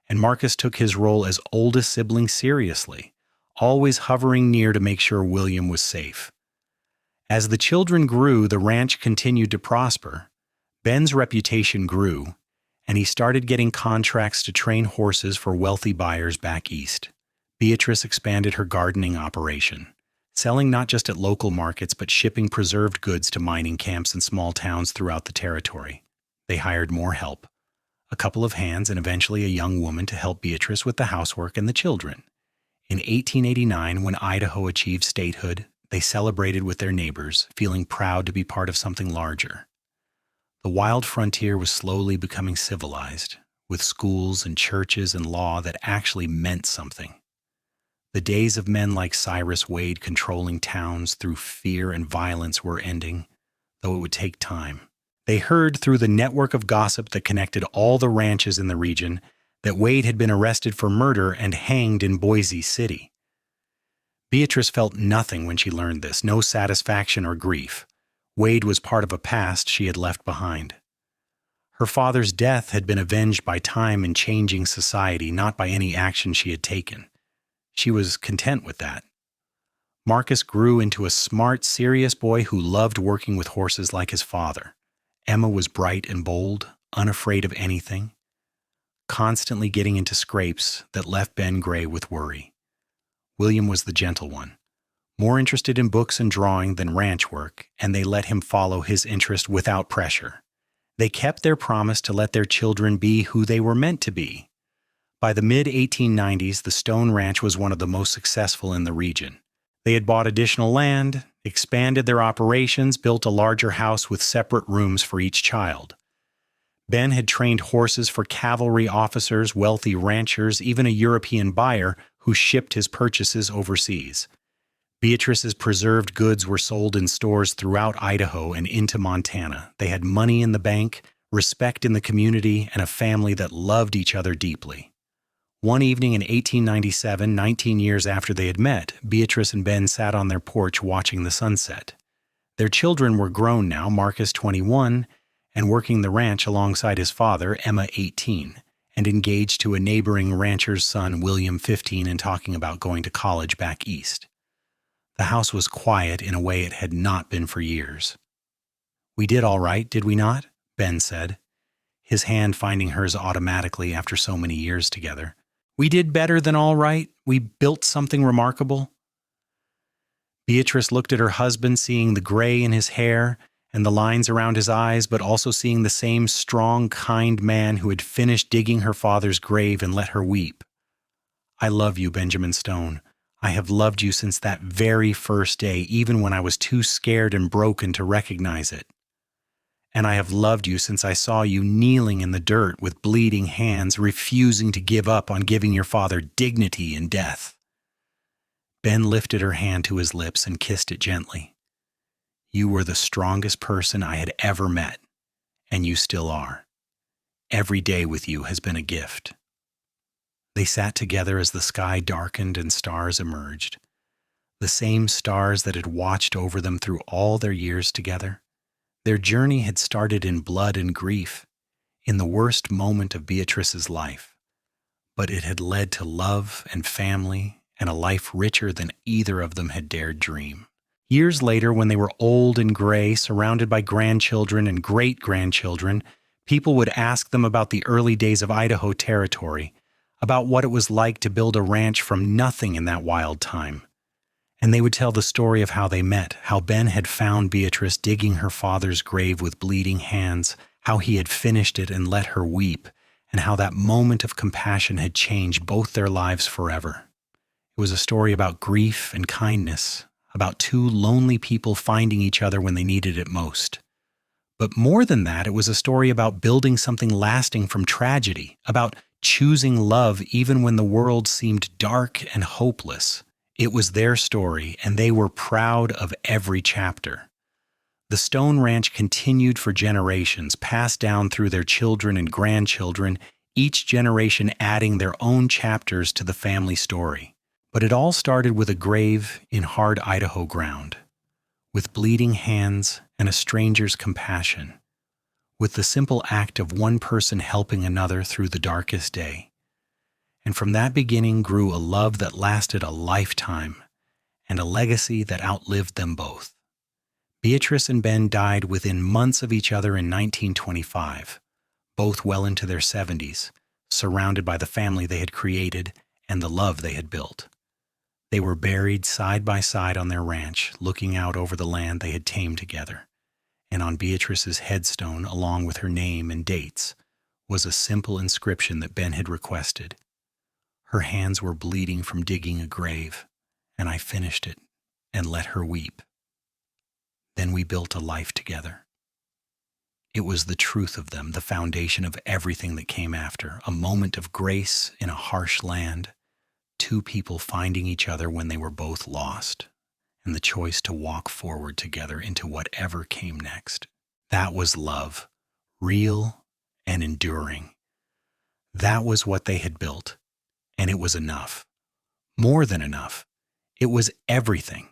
and Marcus took his role as oldest sibling seriously, always hovering near to make sure William was safe. As the children grew, the ranch continued to prosper. Ben's reputation grew, and he started getting contracts to train horses for wealthy buyers back east. Beatrice expanded her gardening operation, selling not just at local markets but shipping preserved goods to mining camps and small towns throughout the territory. They hired more help, a couple of hands and eventually a young woman to help Beatrice with the housework and the children. In 1889, when Idaho achieved statehood, they celebrated with their neighbors, feeling proud to be part of something larger. The wild frontier was slowly becoming civilized, with schools and churches and law that actually meant something. The days of men like Cyrus Wade controlling towns through fear and violence were ending, though it would take time. They heard through the network of gossip that connected all the ranches in the region that Wade had been arrested for murder and hanged in Boise City. Beatrice felt nothing when she learned this, no satisfaction or grief. Wade was part of a past she had left behind. Her father's death had been avenged by time and changing society, not by any action she had taken. She was content with that. Marcus grew into a smart, serious boy who loved working with horses like his father. Emma was bright and bold, unafraid of anything, constantly getting into scrapes that left Ben gray with worry. William was the gentle one, more interested in books and drawing than ranch work, and they let him follow his interest without pressure. They kept their promise to let their children be who they were meant to be. By the mid-1890s, the Stone Ranch was one of the most successful in the region. They had bought additional land, expanded their operations, built a larger house with separate rooms for each child. Ben had trained horses for cavalry officers, wealthy ranchers, even a European buyer who shipped his purchases overseas. Beatrice's preserved goods were sold in stores throughout Idaho and into Montana. They had money in the bank, respect in the community, and a family that loved each other deeply. One evening in 1897, 19 years after they had met, Beatrice and Ben sat on their porch watching the sunset. Their children were grown now, Marcus 21, and working the ranch alongside his father, Emma 18, and engaged to a neighboring rancher's son, William 15, and talking about going to college back east. The house was quiet in a way it had not been for years. "We did all right, did we not?" Ben said, his hand finding hers automatically after so many years together. "We did better than all right. We built something remarkable." Beatrice looked at her husband, seeing the gray in his hair and the lines around his eyes, but also seeing the same strong, kind man who had finished digging her father's grave and let her weep. "I love you, Benjamin Stone. I have loved you since that very first day, even when I was too scared and broken to recognize it. And I have loved you since I saw you kneeling in the dirt with bleeding hands, refusing to give up on giving your father dignity in death." Ben lifted her hand to his lips and kissed it gently. "You were the strongest person I had ever met, and you still are. Every day with you has been a gift." They sat together as the sky darkened and stars emerged, the same stars that had watched over them through all their years together. Their journey had started in blood and grief, in the worst moment of Beatrice's life, but it had led to love and family and a life richer than either of them had dared dream. Years later, when they were old and gray, surrounded by grandchildren and great-grandchildren, people would ask them about the early days of Idaho Territory, about what it was like to build a ranch from nothing in that wild time. And they would tell the story of how they met, how Ben had found Beatrice digging her father's grave with bleeding hands, how he had finished it and let her weep, and how that moment of compassion had changed both their lives forever. It was a story about grief and kindness, about two lonely people finding each other when they needed it most. But more than that, it was a story about building something lasting from tragedy, about choosing love even when the world seemed dark and hopeless. It was their story, and they were proud of every chapter. The Stone Ranch continued for generations, passed down through their children and grandchildren, each generation adding their own chapters to the family story. But it all started with a grave in hard Idaho ground, with bleeding hands and a stranger's compassion, with the simple act of one person helping another through the darkest day. And from that beginning grew a love that lasted a lifetime and a legacy that outlived them both. Beatrice and Ben died within months of each other in 1925, both well into their 70s, surrounded by the family they had created and the love they had built. They were buried side by side on their ranch, looking out over the land they had tamed together. And on Beatrice's headstone, along with her name and dates, was a simple inscription that Ben had requested. Her hands were bleeding from digging a grave, and I finished it and let her weep. Then we built a life together. It was the truth of them, the foundation of everything that came after, a moment of grace in a harsh land, two people finding each other when they were both lost, and the choice to walk forward together into whatever came next. That was love, real and enduring. That was what they had built, and it was enough. More than enough. It was everything